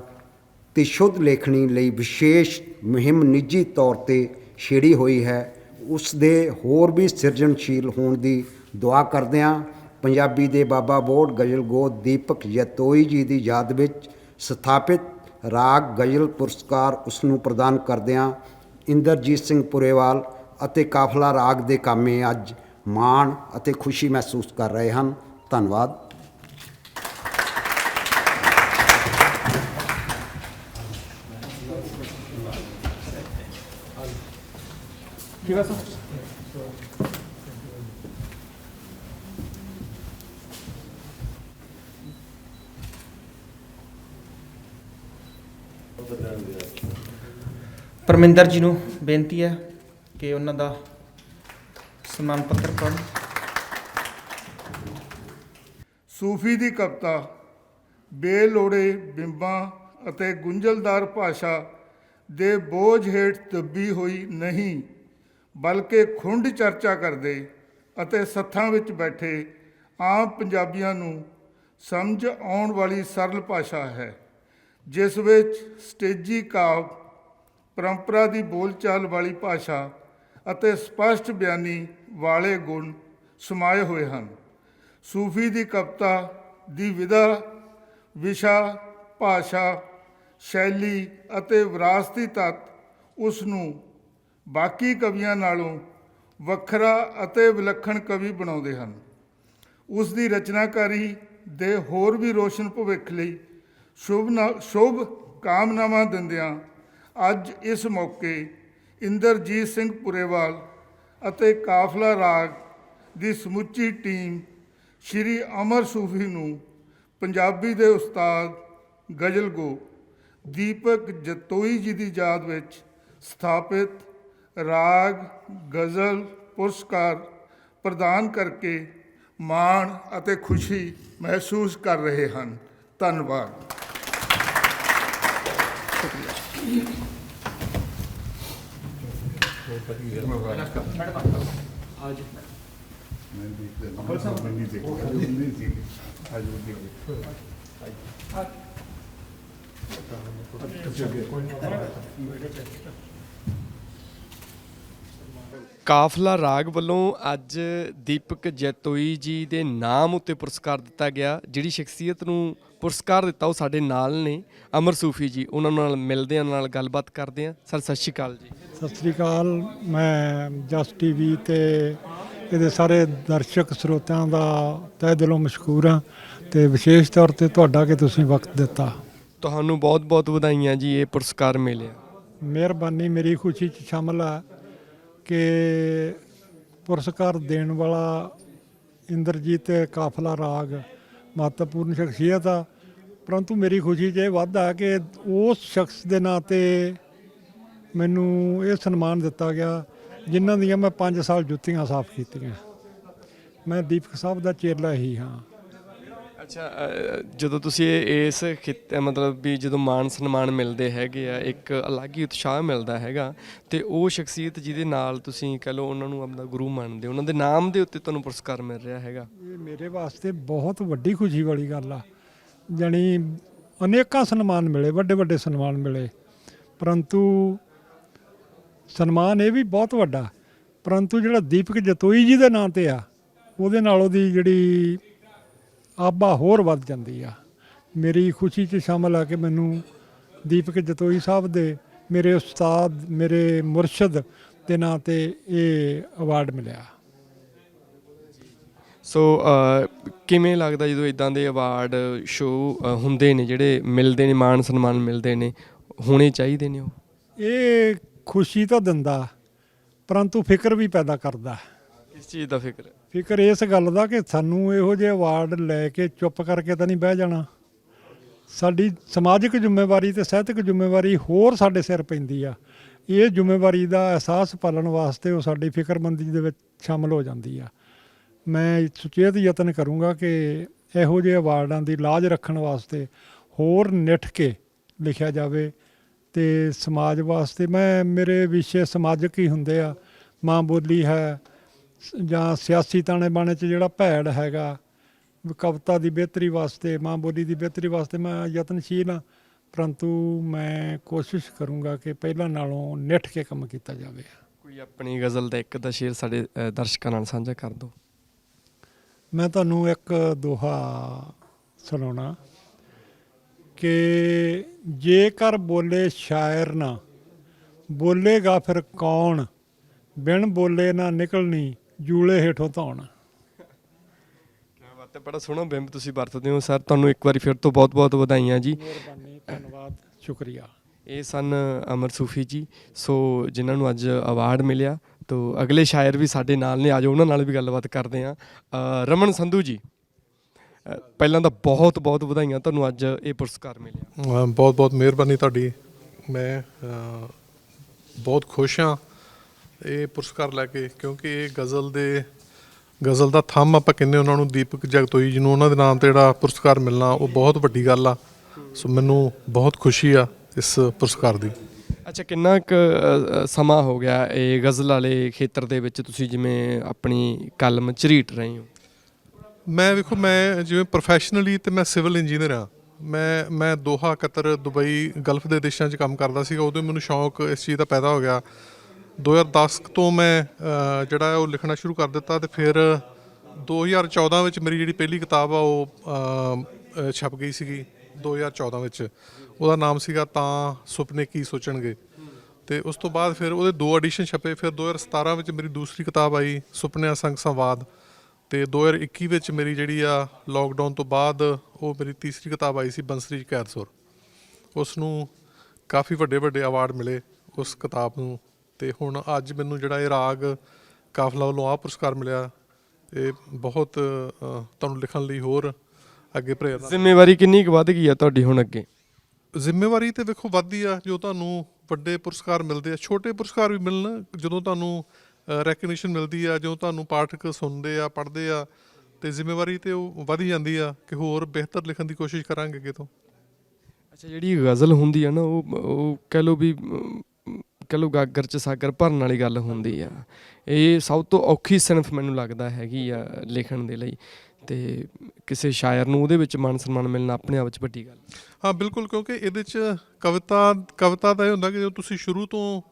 ਤੇ ਸ਼ੁੱਧ ਲੇਖਣੀ ਲਈ ਵਿਸ਼ੇਸ਼ ਮੁਹਿੰਮ ਨਿੱਜੀ ਤੌਰ ਤੇ ਛੇੜੀ ਹੋਈ ਹੈ। ਉਸ ਦੇ ਹੋਰ ਵੀ ਸਿਰਜਣਸ਼ੀਲ ਹੋਣ ਦੀ ਦੁਆ ਕਰਦੇ ਹਾਂ। ਪੰਜਾਬੀ ਦੇ ਬਾਬਾ ਬੋੜ ਗਜ਼ਲ ਗੋ ਦੀਪਕ ਜੈਤੋਈ ਜੀ ਦੀ ਯਾਦ ਵਿੱਚ ਸਥਾਪਿਤ ਰਾਗ ਗਜ਼ਲ ਪੁਰਸਕਾਰ ਉਸ ਨੂੰ ਪ੍ਰਦਾਨ ਕਰਦਿਆਂ ਇੰਦਰਜੀਤ ਸਿੰਘ ਪੁਰੇਵਾਲ ਅਤੇ ਕਾਫਲਾ ਰਾਗ ਦੇ ਕਾਮੇ ਅੱਜ ਮਾਣ ਅਤੇ ਖੁਸ਼ੀ ਮਹਿਸੂਸ ਕਰ ਰਹੇ ਹਨ। ਧੰਨਵਾਦ। ਪਰਮਿੰਦਰ ਜੀ ਨੂੰ ਬੇਨਤੀ ਹੈ ਕਿ ਉਹਨਾਂ ਦਾ ਸਨਮਾਨ ਪੱਤਰ ਪੜ੍ਹਨ। ਸੂਫੀ ਦੀ ਕਵਿਤਾ ਬੇਲੋੜੇ ਬਿੰਬਾਂ ਅਤੇ ਗੁੰਝਲਦਾਰ ਭਾਸ਼ਾ ਦੇ ਬੋਝ ਹੇਠ ਦੱਬੀ ਹੋਈ ਨਹੀਂ, ਬਲਕਿ ਖੁੰਡ ਚਰਚਾ ਕਰਦੇ ਅਤੇ ਸੱਥਾਂ ਵਿੱਚ ਬੈਠੇ ਆਮ ਪੰਜਾਬੀਆਂ ਨੂੰ ਸਮਝ ਆਉਣ ਵਾਲੀ ਸਰਲ ਭਾਸ਼ਾ ਹੈ, ਜਿਸ ਵਿੱਚ ਸਟੇਜੀ ਕਾਵਿ ਪਰੰਪਰਾ ਦੀ ਬੋਲਚਾਲ ਵਾਲੀ ਭਾਸ਼ਾ ਅਤੇ ਸਪਸ਼ਟ ਬਿਆਨੀ ਵਾਲੇ ਗੁਣ ਸਮਾਏ ਹੋਏ ਹਨ। ਸੂਫੀ ਦੀ ਕਵਿਤਾ ਦੀ ਵਿਧਾ, ਵਿਸ਼ਾ, ਭਾਸ਼ਾ, ਸ਼ੈਲੀ ਅਤੇ ਵਿਰਾਸਤੀ ਤੱਤ ਉਸ ਨੂੰ ਬਾਕੀ ਕਵੀਆਂ ਨਾਲੋਂ ਵੱਖਰਾ ਅਤੇ ਵਿਲੱਖਣ ਕਵੀ ਬਣਾਉਂਦੇ ਹਨ। ਉਸ ਦੀ ਰਚਨਾਕਾਰੀ ਦੇ ਹੋਰ ਵੀ ਰੋਸ਼ਨ ਭਵਿੱਖ ਲਈ ਸ਼ੁਭ ਕਾਮਨਾਵਾਂ ਦਿੰਦਿਆਂ ਅੱਜ ਇਸ ਮੌਕੇ ਇੰਦਰਜੀਤ ਸਿੰਘ ਪੁਰੇਵਾਲ ਅਤੇ ਕਾਫਲਾ ਰਾਗ ਦੀ ਸਮੁੱਚੀ ਟੀਮ ਸ਼੍ਰੀ ਅਮਰ ਸੂਫੀ ਨੂੰ ਪੰਜਾਬੀ ਦੇ ਉਸਤਾਦ ਗਜ਼ਲ ਗੋ ਦੀਪਕ ਜੈਤੋਈ ਜੀ ਦੀ ਯਾਦ ਵਿੱਚ ਸਥਾਪਿਤ ਰਾਗ ਗਜ਼ਲ ਪੁਰਸਕਾਰ ਪ੍ਰਦਾਨ ਕਰਕੇ ਮਾਣ ਅਤੇ ਖੁਸ਼ੀ ਮਹਿਸੂਸ ਕਰ ਰਹੇ ਹਨ। ਧੰਨਵਾਦ। ਕਾਫਲਾ ਰਾਗ ਵੱਲੋਂ ਅੱਜ ਦੀਪਕ ਜੈਤੋਈ ਜੀ ਦੇ ਨਾਮ ਉੱਤੇ ਪੁਰਸਕਾਰ ਦਿੱਤਾ ਗਿਆ। ਜਿਹੜੀ ਸ਼ਖਸੀਅਤ ਨੂੰ ਪੁਰਸਕਾਰ ਦਿੱਤਾ ਉਹ ਸਾਡੇ ਨਾਲ ਨੇ ਅਮਰ ਸੂਫੀ ਜੀ, ਉਹਨਾਂ ਨਾਲ ਮਿਲਦੇ ਹਾਂ, ਨਾਲ ਗੱਲਬਾਤ ਕਰਦੇ ਹਾਂ। ਸਰ ਸਤਿ ਸ਼੍ਰੀ ਅਕਾਲ ਜੀ। ਸਤਿ ਸ੍ਰੀ ਅਕਾਲ। ਮੈਂ ਜਸ ਟੀਵੀ ਤੇ ਇਹਦੇ ਸਾਰੇ ਦਰਸ਼ਕ ਸਰੋਤਿਆਂ ਦਾ ਤਹਿ ਦਿਲੋਂ ਮਸ਼ਕੂਰ ਹਾਂ ਤੇ ਵਿਸ਼ੇਸ਼ ਤੌਰ ਤੇ ਤੁਹਾਡਾ ਕਿ ਤੁਸੀਂ ਵਕਤ ਦਿੱਤਾ। ਤੁਹਾਨੂੰ ਬਹੁਤ ਬਹੁਤ ਵਧਾਈਆਂ ਜੀ, ਇਹ ਪੁਰਸਕਾਰ ਮਿਲਿਆ। ਮਿਹਰਬਾਨੀ। ਮੇਰੀ ਖੁਸ਼ੀ 'ਚ ਸ਼ਾਮਲ ਹੈ ਕਿ ਪੁਰਸਕਾਰ ਦੇਣ ਵਾਲਾ ਇੰਦਰਜੀਤ ਕਾਫਲਾ ਰਾਗ ਮਹੱਤਵਪੂਰਨ ਸ਼ਖਸੀਅਤ ਆ, ਪਰੰਤੂ ਮੇਰੀ ਖੁਸ਼ੀ 'ਚ ਇਹ ਵਾਧਾ ਕਿ ਉਸ ਸ਼ਖਸ ਦੇ ਨਾਂ 'ਤੇ ਮੈਨੂੰ ਇਹ ਸਨਮਾਨ ਦਿੱਤਾ ਗਿਆ ਜਿਨ੍ਹਾਂ ਦੀਆਂ ਮੈਂ 5 ਸਾਲ ਜੁੱਤੀਆਂ ਸਾਫ਼ ਕੀਤੀਆਂ। ਮੈਂ ਦੀਪਕ ਸਾਹਿਬ ਦਾ ਚੇਲਾ ਹੀ ਹਾਂ। ਅੱਛਾ, ਜਦੋਂ ਤੁਸੀਂ ਇਸ ਖਿੱਤੇ ਮਤਲਬ ਵੀ ਜਦੋਂ ਮਾਣ ਸਨਮਾਨ ਮਿਲਦੇ ਹੈਗੇ ਆ, ਇੱਕ ਅਲੱਗ ਹੀ ਉਤਸ਼ਾਹ ਮਿਲਦਾ ਹੈਗਾ, ਤੇ ਉਹ ਸ਼ਖਸੀਅਤ ਜਿਹਦੇ ਨਾਲ ਤੁਸੀਂ ਕਹ ਲਓ ਉਹਨਾਂ ਨੂੰ ਆਪਣਾ ਗੁਰੂ ਮੰਨਦੇ ਹੋ, ਉਹਨਾਂ ਦੇ ਨਾਮ ਦੇ ਉੱਤੇ ਤੁਹਾਨੂੰ ਪੁਰਸਕਾਰ ਮਿਲ ਰਿਹਾ ਹੈਗਾ, ਇਹ ਮੇਰੇ ਵਾਸਤੇ ਬਹੁਤ ਵੱਡੀ ਖੁਸ਼ੀ ਵਾਲੀ ਗੱਲ ਆ। ਜਾਣੀ ਅਨੇਕਾਂ ਸਨਮਾਨ ਮਿਲੇ, ਵੱਡੇ ਵੱਡੇ ਸਨਮਾਨ ਮਿਲੇ, ਪਰੰਤੂ ਸਨਮਾਨ ਇਹ ਵੀ ਬਹੁਤ ਵੱਡਾ, ਪਰੰਤੂ ਜਿਹੜਾ ਦੀਪਕ ਜਤੋਈ ਜੀ ਦੇ ਨਾਂ ਤੇ ਆ, ਉਹਦੇ ਨਾਲ ਉਹਦੀ ਜਿਹੜੀ ਆਬਾ ਹੋਰ ਵੱਧ ਜਾਂਦੀ ਆ। ਮੇਰੀ ਖੁਸ਼ੀ 'ਚ ਸ਼ਾਮਲ ਆ ਕਿ ਮੈਨੂੰ ਦੀਪਕ ਜਤੋਈ ਸਾਹਿਬ ਦੇ, ਮੇਰੇ ਉਸਤਾਦ, ਮੇਰੇ ਮੁਰਸ਼ਦ ਦੇ ਨਾਂ ਤੇ ਇਹ ਅਵਾਰਡ ਮਿਲਿਆ। ਸੋ ਕਿਵੇਂ ਲੱਗਦਾ ਜਦੋਂ ਇਦਾਂ ਦੇ ਅਵਾਰਡ ਸ਼ੋਅ ਹੁੰਦੇ ਨੇ, ਜਿਹੜੇ ਮਿਲਦੇ ਨੇ, ਮਾਣ ਸਨਮਾਨ ਮਿਲਦੇ ਨੇ, ਹੋਣੇ ਚਾਹੀਦੇ ਨੇ? ਉਹ ਇਹ ਖੁਸ਼ੀ ਤਾਂ ਦਿੰਦਾ, ਪਰੰਤੂ ਫਿਕਰ ਵੀ ਪੈਦਾ ਕਰਦਾ। ਕਿਸ ਚੀਜ਼ ਦਾ ਫਿਕਰ? ਫਿਕਰ ਇਸ ਗੱਲ ਦਾ ਕਿ ਸਾਨੂੰ ਇਹੋ ਜਿਹੇ ਅਵਾਰਡ ਲੈ ਕੇ ਚੁੱਪ ਕਰਕੇ ਤਾਂ ਨਹੀਂ ਬਹਿ ਜਾਣਾ। ਸਾਡੀ ਸਮਾਜਿਕ ਜ਼ਿੰਮੇਵਾਰੀ ਤੇ ਸਾਹਿਤਕ ਜ਼ਿੰਮੇਵਾਰੀ ਹੋਰ ਸਾਡੇ ਸਿਰ ਪੈਂਦੀ ਆ। ਇਹ ਜ਼ਿੰਮੇਵਾਰੀ ਦਾ ਅਹਿਸਾਸ ਪਾਲਣ ਵਾਸਤੇ ਉਹ ਸਾਡੀ ਫਿਕਰਮੰਦੀ ਦੇ ਵਿੱਚ ਸ਼ਾਮਲ ਹੋ ਜਾਂਦੀ ਆ। ਮੈਂ ਸੁਚੇਤ ਯਤਨ ਕਰੂੰਗਾ ਕਿ ਇਹੋ ਜਿਹੇ ਅਵਾਰਡਾਂ ਦੀ ਲਾਜ ਰੱਖਣ ਵਾਸਤੇ ਹੋਰ ਨਿੱਠ ਕੇ ਲਿਖਿਆ ਜਾਵੇ, ਤੇ ਸਮਾਜ ਵਾਸਤੇ ਮੇਰੇ ਵਿਸ਼ੇ ਸਮਾਜਿਕ ਹੀ ਹੁੰਦੇ ਆ। ਮਾਂ ਬੋਲੀ ਹੈ ਜਾਂ ਸਿਆਸੀ ਤਾਣੇ ਬਾਣੇ 'ਚ ਜਿਹੜਾ ਭੈੜ ਹੈਗਾ, ਕਵਿਤਾ ਦੀ ਬਿਹਤਰੀ ਵਾਸਤੇ, ਮਾਂ ਬੋਲੀ ਦੀ ਬਿਹਤਰੀ ਵਾਸਤੇ ਮੈਂ ਯਤਨਸ਼ੀਲ ਹਾਂ, ਪਰੰਤੂ ਮੈਂ ਕੋਸ਼ਿਸ਼ ਕਰੂੰਗਾ ਕਿ ਪਹਿਲਾਂ ਨਾਲੋਂ ਨਿੱਠ ਕੇ ਕੰਮ ਕੀਤਾ ਜਾਵੇ। ਕੋਈ ਆਪਣੀ ਗਜ਼ਲ ਦਾ ਇੱਕ ਅੱਧਾ ਸ਼ੇਰ ਸਾਡੇ ਦਰਸ਼ਕਾਂ ਨਾਲ ਸਾਂਝਾ ਕਰ ਦਿਓ। ਮੈਂ ਤੁਹਾਨੂੰ ਇੱਕ ਦੋਹਾ ਸੁਣਾਉਣਾ ਕਿ ਜੇਕਰ ਬੋਲੇ ਸ਼ਾਇਰ ਨਾ, ਬੋਲੇਗਾ ਫਿਰ ਕੌਣ, ਬਿਨ ਬੋਲੇ ਨਾ ਨਿਕਲਣੀ ਜੂਲੇ ਹੇਠੋਂ ਧੌਣ। ਕਿਆ ਬਾਤ ਹੈ, ਬੜਾ ਸੋਹਣਾ ਬਿੰਬ ਤੁਸੀਂ ਵਰਤਦੇ ਹੋ ਸਰ। ਤੁਹਾਨੂੰ ਇੱਕ ਵਾਰੀ ਫਿਰ ਤੋਂ ਬਹੁਤ ਬਹੁਤ ਵਧਾਈਆਂ ਜੀ। ਮਿਹਰਬਾਨੀ, ਧੰਨਵਾਦ, ਸ਼ੁਕਰੀਆ। ਇਹ ਸਨ ਅਮਰ ਸੂਫੀ ਜੀ, ਸੋ ਜਿਨ੍ਹਾਂ ਨੂੰ ਅੱਜ ਅਵਾਰਡ ਮਿਲਿਆ। ਤੋ ਅਗਲੇ ਸ਼ਾਇਰ ਵੀ ਸਾਡੇ ਨਾਲ ਨੇ, ਆਜੋ ਉਹਨਾਂ ਨਾਲ ਵੀ ਗੱਲਬਾਤ ਕਰਦੇ ਹਾਂ। ਰਮਨ ਸੰਧੂ ਜੀ, ਪਹਿਲਾਂ ਤਾਂ ਬਹੁਤ ਬਹੁਤ ਵਧਾਈਆਂ ਤੁਹਾਨੂੰ, ਅੱਜ ਇਹ ਪੁਰਸਕਾਰ ਮਿਲਿਆ। ਬਹੁਤ ਬਹੁਤ ਮਿਹਰਬਾਨੀ ਤੁਹਾਡੀ। ਮੈਂ ਬਹੁਤ ਖੁਸ਼ ਹਾਂ ਇਹ ਪੁਰਸਕਾਰ ਲੈ ਕੇ, ਕਿਉਂਕਿ ਇਹ ਗਜ਼ਲ ਦਾ ਥੰਮ ਆਪਾਂ ਕਹਿੰਦੇ ਉਹਨਾਂ ਨੂੰ, ਦੀਪਕ ਜਗਤੋਈ ਜੀ ਨੂੰ, ਉਹਨਾਂ ਦੇ ਨਾਮ ਤੇ ਜਿਹੜਾ ਪੁਰਸਕਾਰ ਮਿਲਣਾ ਉਹ ਬਹੁਤ ਵੱਡੀ ਗੱਲ ਆ। ਸੋ ਮੈਨੂੰ ਬਹੁਤ ਖੁਸ਼ੀ ਆ ਇਸ ਪੁਰਸਕਾਰ ਦੀ। ਅੱਛਾ, ਕਿੰਨਾ ਕੁ ਸਮਾਂ ਹੋ ਗਿਆ ਇਹ ਗਜ਼ਲ ਵਾਲੇ ਖੇਤਰ ਦੇ ਵਿੱਚ ਤੁਸੀਂ ਜਿਵੇਂ ਆਪਣੀ ਕਲਮ ਝਰੀਟ ਰਹੇ ਹੋ? ਵੇਖੋ, ਮੈਂ ਜਿਵੇਂ ਪ੍ਰੋਫੈਸ਼ਨਲੀ ਤੇ ਮੈਂ ਸਿਵਲ ਇੰਜੀਨੀਅਰ ਆ। ਮੈਂ ਦੋਹਾ, ਕਤਰ, ਦੁਬਈ, ਗਲਫ ਦੇ ਦੇਸ਼ਾਂ 'ਚ ਕੰਮ ਕਰਦਾ ਸੀਗਾ। ਉਦੋਂ ਮੈਨੂੰ ਸ਼ੌਂਕ ਇਸ ਚੀਜ਼ ਦਾ ਪੈਦਾ ਹੋ ਗਿਆ। 2010 ਤੋਂ ਮੈਂ ਜਿਹੜਾ ਉਹ ਲਿਖਣਾ ਸ਼ੁਰੂ ਕਰ ਦਿੱਤਾ, ਤੇ ਫਿਰ 2014 ਵਿੱਚ ਮੇਰੀ ਜਿਹੜੀ ਪਹਿਲੀ ਕਿਤਾਬ ਆ ਉਹ ਛਪ ਗਈ ਸੀਗੀ 2014 ਵਿੱਚ। ਉਹਦਾ ਨਾਮ ਸੀਗਾ ਤਾਂ ਸੁਪਨੇ ਕੀ ਸੋਚਣਗੇ, ਤੇ ਉਸ ਤੋਂ ਬਾਅਦ ਫਿਰ ਉਹਦੇ 2 ਐਡੀਸ਼ਨ ਛਪੇ। ਫਿਰ 2017 ਵਿੱਚ ਮੇਰੀ ਦੂਸਰੀ ਕਿਤਾਬ ਆਈ ਸੁਪਨਿਆਂ ਸੰਗ ਸੰਵਾਦ, ਤੇ 2021 ਵਿੱਚ ਮੇਰੀ ਜਿਹੜੀ ਆ ਲੋਕਡਾਊਨ ਤੋਂ ਬਾਅਦ ਉਹ ਮੇਰੀ ਤੀਸਰੀ ਕਿਤਾਬ ਆਈ ਸੀ ਬੰਸਰੀ ਕੈਦ ਸੁਰ। ਉਸ ਨੂੰ ਕਾਫੀ ਵੱਡੇ ਵੱਡੇ ਅਵਾਰਡ ਮਿਲੇ ਉਸ ਕਿਤਾਬ ਨੂੰ, ਤੇ ਹੁਣ ਅੱਜ ਮੈਨੂੰ ਜਿਹੜਾ ਇਹ ਰਾਗ ਕਾਫਲਾ ਵੱਲੋਂ ਆਹ ਪੁਰਸਕਾਰ ਮਿਲਿਆ। ਇਹ ਬਹੁਤ ਤੁਹਾਨੂੰ ਲਿਖਣ ਲਈ ਹੋਰ ਅੱਗੇ ਪ੍ਰੇਰਨਾ। ਜ਼ਿੰਮੇਵਾਰੀ ਕਿੰਨੀ ਕੁ ਵੱਧ ਗਈ ਆ ਤੁਹਾਡੀ ਹੁਣ ਅੱਗੇ? ਜ਼ਿੰਮੇਵਾਰੀ ਤੇ ਵੇਖੋ ਵੱਧਦੀ ਆ। ਜੋ ਤੁਹਾਨੂੰ ਵੱਡੇ ਪੁਰਸਕਾਰ ਮਿਲਦੇ ਆ, ਛੋਟੇ ਪੁਰਸਕਾਰ ਵੀ ਮਿਲਣ, ਜਦੋਂ ਤੁਹਾਨੂੰ ਰੈਕਗਨੀਸ਼ਨ ਮਿਲਦੀ ਆ, ਜਦੋਂ ਤੁਹਾਨੂੰ ਪਾਠਕ ਸੁਣਦੇ ਆ, ਪੜ੍ਹਦੇ ਆ, ਤੇ ਜ਼ਿੰਮੇਵਾਰੀ ਤੇ ਉਹ ਵੱਧ ਜਾਂਦੀ ਆ ਕਿ ਹੋਰ ਬਿਹਤਰ ਲਿਖਣ ਦੀ ਕੋਸ਼ਿਸ਼ ਕਰਾਂਗੇ ਅੱਗੇ ਤੋਂ। ਅੱਛਾ, ਜਿਹੜੀ ਗਜ਼ਲ ਹੁੰਦੀ ਆ ਨਾ, ਉਹ ਕਹਿ ਲਓ ਵੀ ਗਾਗਰ 'ਚ ਸਾਗਰ ਭਰਨ ਵਾਲੀ ਗੱਲ ਹੁੰਦੀ ਆ। ਇਹ ਸਭ ਤੋਂ ਔਖੀ ਸਿਨਫ ਮੈਨੂੰ ਲੱਗਦਾ ਹੈਗੀ ਆ ਲਿਖਣ ਦੇ ਲਈ, ਤੇ ਕਿਸੇ ਸ਼ਾਇਰ ਨੂੰ ਉਹਦੇ ਵਿੱਚ ਮਾਣ ਸਨਮਾਨ ਮਿਲਣਾ ਆਪਣੇ ਆਪ 'ਚ ਵੱਡੀ ਗੱਲ। ਹਾਂ ਬਿਲਕੁਲ, ਕਿਉਂਕਿ ਇਹਦੇ 'ਚ ਕਵਿਤਾ ਦਾ ਇਹ ਹੁੰਦਾ ਕਿ ਜਦੋਂ ਤੁਸੀਂ ਸ਼ੁਰੂ ਤੋਂ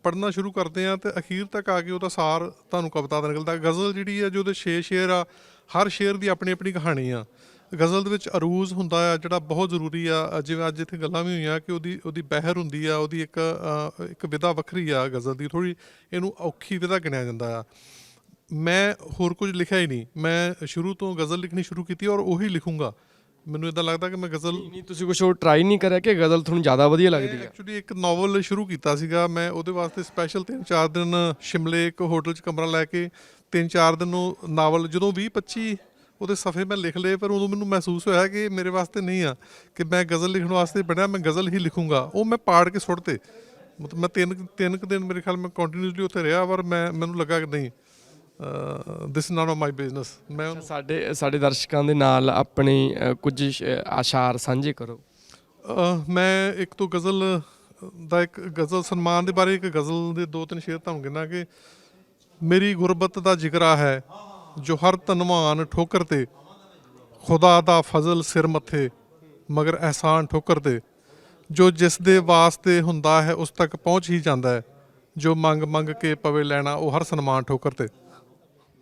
ਪੜ੍ਹਨਾ ਸ਼ੁਰੂ ਕਰਦੇ ਆ ਤੇ ਅਖੀਰ ਤੱਕ ਆ ਕੇ ਉਹਦਾ ਸਾਰ ਤੁਹਾਨੂੰ ਕਵਿਤਾ ਦਾ ਨਿਕਲਦਾ। ਗਜ਼ਲ ਜਿਹੜੀ ਆ, ਜੋ ਉਹਦੇ 6 ਸ਼ੇਰ ਆ, ਹਰ ਸ਼ੇਰ ਦੀ ਆਪਣੀ ਆਪਣੀ ਕਹਾਣੀ ਆ। ਗਜ਼ਲ ਦੇ ਵਿੱਚ ਅਰੂਜ਼ ਹੁੰਦਾ ਆ ਜਿਹੜਾ ਬਹੁਤ ਜ਼ਰੂਰੀ ਆ। ਜਿਵੇਂ ਅੱਜ ਇੱਥੇ ਗੱਲਾਂ ਵੀ ਹੋਈਆਂ ਕਿ ਉਹਦੀ ਬਹਿਰ ਹੁੰਦੀ ਆ, ਉਹਦੀ ਇੱਕ ਵਿਧਾ ਵੱਖਰੀ ਆ ਗਜ਼ਲ ਦੀ, ਥੋੜ੍ਹੀ ਇਹਨੂੰ ਔਖੀ ਵਿਧਾ ਗਿਣਿਆ ਜਾਂਦਾ ਆ। ਮੈਂ ਹੋਰ ਕੁਝ ਲਿਖਿਆ ਹੀ ਨਹੀਂ, ਮੈਂ ਸ਼ੁਰੂ ਤੋਂ ਗਜ਼ਲ ਲਿਖਣੀ ਸ਼ੁਰੂ ਕੀਤੀ ਔਰ ਉਹੀ ਲਿਖੂੰਗਾ। ਮੈਨੂੰ ਇੱਦਾਂ ਲੱਗਦਾ ਕਿ ਮੈਂ ਗਜ਼ਲ ਨਹੀਂ, ਤੁਸੀਂ ਕੁਛ ਹੋਰ ਟਰਾਈ ਨਹੀਂ ਕਰਿਆ ਕਿ ਗਜ਼ਲ ਤੁਹਾਨੂੰ ਜ਼ਿਆਦਾ ਵਧੀਆ ਲੱਗਦੀ ਹੈ? ਐਕਚੁਅਲੀ ਇੱਕ ਨਾਵਲ ਸ਼ੁਰੂ ਕੀਤਾ ਸੀਗਾ ਮੈਂ, ਉਹਦੇ ਵਾਸਤੇ ਸਪੈਸ਼ਲ 3-4 ਦਿਨ ਸ਼ਿਮਲੇ ਇੱਕ ਹੋਟਲ 'ਚ ਕਮਰਾ ਲੈ ਕੇ 3-4 ਦਿਨ ਉਹ ਨਾਵਲ, ਜਦੋਂ 20-25 ਉਹਦੇ ਸਫ਼ੇ ਮੈਂ ਲਿਖ ਲਏ, ਪਰ ਉਦੋਂ ਮੈਨੂੰ ਮਹਿਸੂਸ ਹੋਇਆ ਕਿ ਮੇਰੇ ਵਾਸਤੇ ਨਹੀਂ ਆ, ਕਿ ਮੈਂ ਗਜ਼ਲ ਲਿਖਣ ਵਾਸਤੇ ਬਣਿਆ, ਮੈਂ ਗਜ਼ਲ ਹੀ ਲਿਖੂੰਗਾ। ਉਹ ਮੈਂ ਪਾੜ ਕੇ ਸੁੱਟਤੇ। ਮਤਲਬ ਮੈਂ ਤਿੰਨ ਕੁ ਦਿਨ ਮੇਰੇ ਖਿਆਲ ਮੈਂ ਕੰਟੀਨਿਊਸਲੀ ਉੱਥੇ ਰਿਹਾ, ਪਰ ਮੈਨੂੰ ਲੱਗਾ ਕਿ ਨਹੀਂ, ਦਿਸ ਨਾਟ ਮਾਈ ਬਿਜ਼ਨਸ। ਮੈਂ ਸਾਡੇ ਦਰਸ਼ਕਾਂ ਦੇ ਨਾਲ ਆਪਣੇ ਕੁਝ ਆਸ਼ਾਰ ਸਾਂਝੇ ਕਰੋ। ਮੈਂ ਇੱਕ ਤੋਂ ਗਜ਼ਲ ਦਾ ਇੱਕ ਗਜ਼ਲ ਸਨਮਾਨ ਦੇ ਬਾਰੇ ਇੱਕ ਗਜ਼ਲ ਦੇ 2-3 ਸ਼ੇਰ ਤੁਹਾਨੂੰ ਕਹਿੰਦਾ ਕਿ ਮੇਰੀ ਗੁਰਬਤ ਦਾ ਜਿਗਰਾ ਹੈ ਜੋ ਹਰ ਧਨਵਾਨ ਠੋਕਰ ਤੇ, ਖੁਦਾ ਦਾ ਫਜ਼ਲ ਸਿਰ ਮੱਥੇ ਮਗਰ ਅਹਿਸਾਨ ਠੋਕਰ ਤੇ, ਜੋ ਜਿਸ ਦੇ ਵਾਸਤੇ ਹੁੰਦਾ ਹੈ ਉਸ ਤੱਕ ਪਹੁੰਚ ਹੀ ਜਾਂਦਾ ਹੈ, ਜੋ ਮੰਗ ਕੇ ਪਵੇ ਲੈਣਾ ਉਹ ਹਰ ਸਨਮਾਨ ਠੋਕਰ ਤੇ।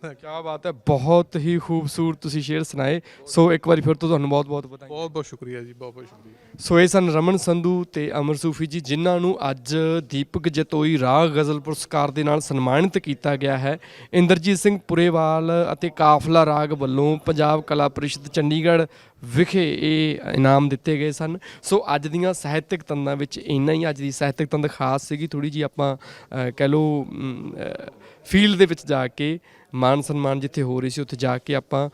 ਕਿਆ ਬਾਤ ਹੈ, ਬਹੁਤ ਹੀ ਖੂਬਸੂਰਤ ਤੁਸੀਂ ਸ਼ੇਰ ਸੁਣਾਏ। ਸੋ ਇੱਕ ਵਾਰੀ ਫਿਰ ਤੋਂ ਤੁਹਾਨੂੰ ਬਹੁਤ ਬਹੁਤ ਵਧਾਈ। ਬਹੁਤ ਬਹੁਤ ਸ਼ੁਕਰੀਆ ਜੀ, ਬਹੁਤ ਬਹੁਤ ਸ਼ੁਕਰੀਆ। ਸੋ ਇਹ ਸਨ ਰਮਨ ਸੰਧੂ ਤੇ ਅਮਰ ਸੂਫੀ ਜੀ, ਜਿਨ੍ਹਾਂ ਨੂੰ ਅੱਜ ਦੀਪਕ ਜਤੋਈ ਰਾਗ ਗਜ਼ਲ ਪੁਰਸਕਾਰ ਦੇ ਨਾਲ ਸਨਮਾਨਿਤ ਕੀਤਾ ਗਿਆ ਹੈ। ਇੰਦਰਜੀਤ ਸਿੰਘ ਪੁਰੇਵਾਲ ਅਤੇ ਕਾਫਲਾ ਰਾਗ ਵੱਲੋਂ ਪੰਜਾਬ ਕਲਾ ਪਰਿਸ਼ਦ ਚੰਡੀਗੜ੍ਹ ਵਿਖੇ ਇਹ ਇਨਾਮ ਦਿੱਤੇ ਗਏ ਸਨ। ਸੋ ਅੱਜ ਦੀਆਂ ਸਾਹਿਤਕ ਤੰਦਾਂ ਵਿੱਚ ਇੰਨਾ ਹੀ। ਅੱਜ ਦੀ ਸਾਹਿਤਕ ਤੰਦ ਖਾਸ ਸੀਗੀ ਥੋੜ੍ਹੀ ਜਿਹੀ, ਆਪਾਂ ਕਹਿ ਲਓ ਫੀਲਡ ਦੇ ਵਿੱਚ ਜਾ ਕੇ ਮਾਨ ਸਨਮਾਨ ਜਿੱਥੇ ਹੋ ਰਹੀ ਸੀ ਉੱਥੇ ਜਾ ਕੇ ਆਪਾਂ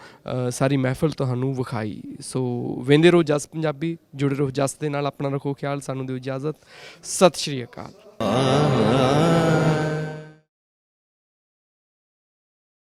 ਸਾਰੀ ਮਹਿਫਲ ਤੁਹਾਨੂੰ ਵਿਖਾਈ। ਸੋ ਵੇਂਦੇ ਰਹੋ ਜਸ ਪੰਜਾਬੀ, ਜੁੜੇ ਰਹੋ ਜਸ ਦੇ ਨਾਲ। ਆਪਣਾ ਰੱਖੋ ਖਿਆਲ, ਸਾਨੂੰ ਦਿਓ ਇਜਾਜ਼ਤ। ਸਤਿ ਸ਼੍ਰੀ ਅਕਾਲ।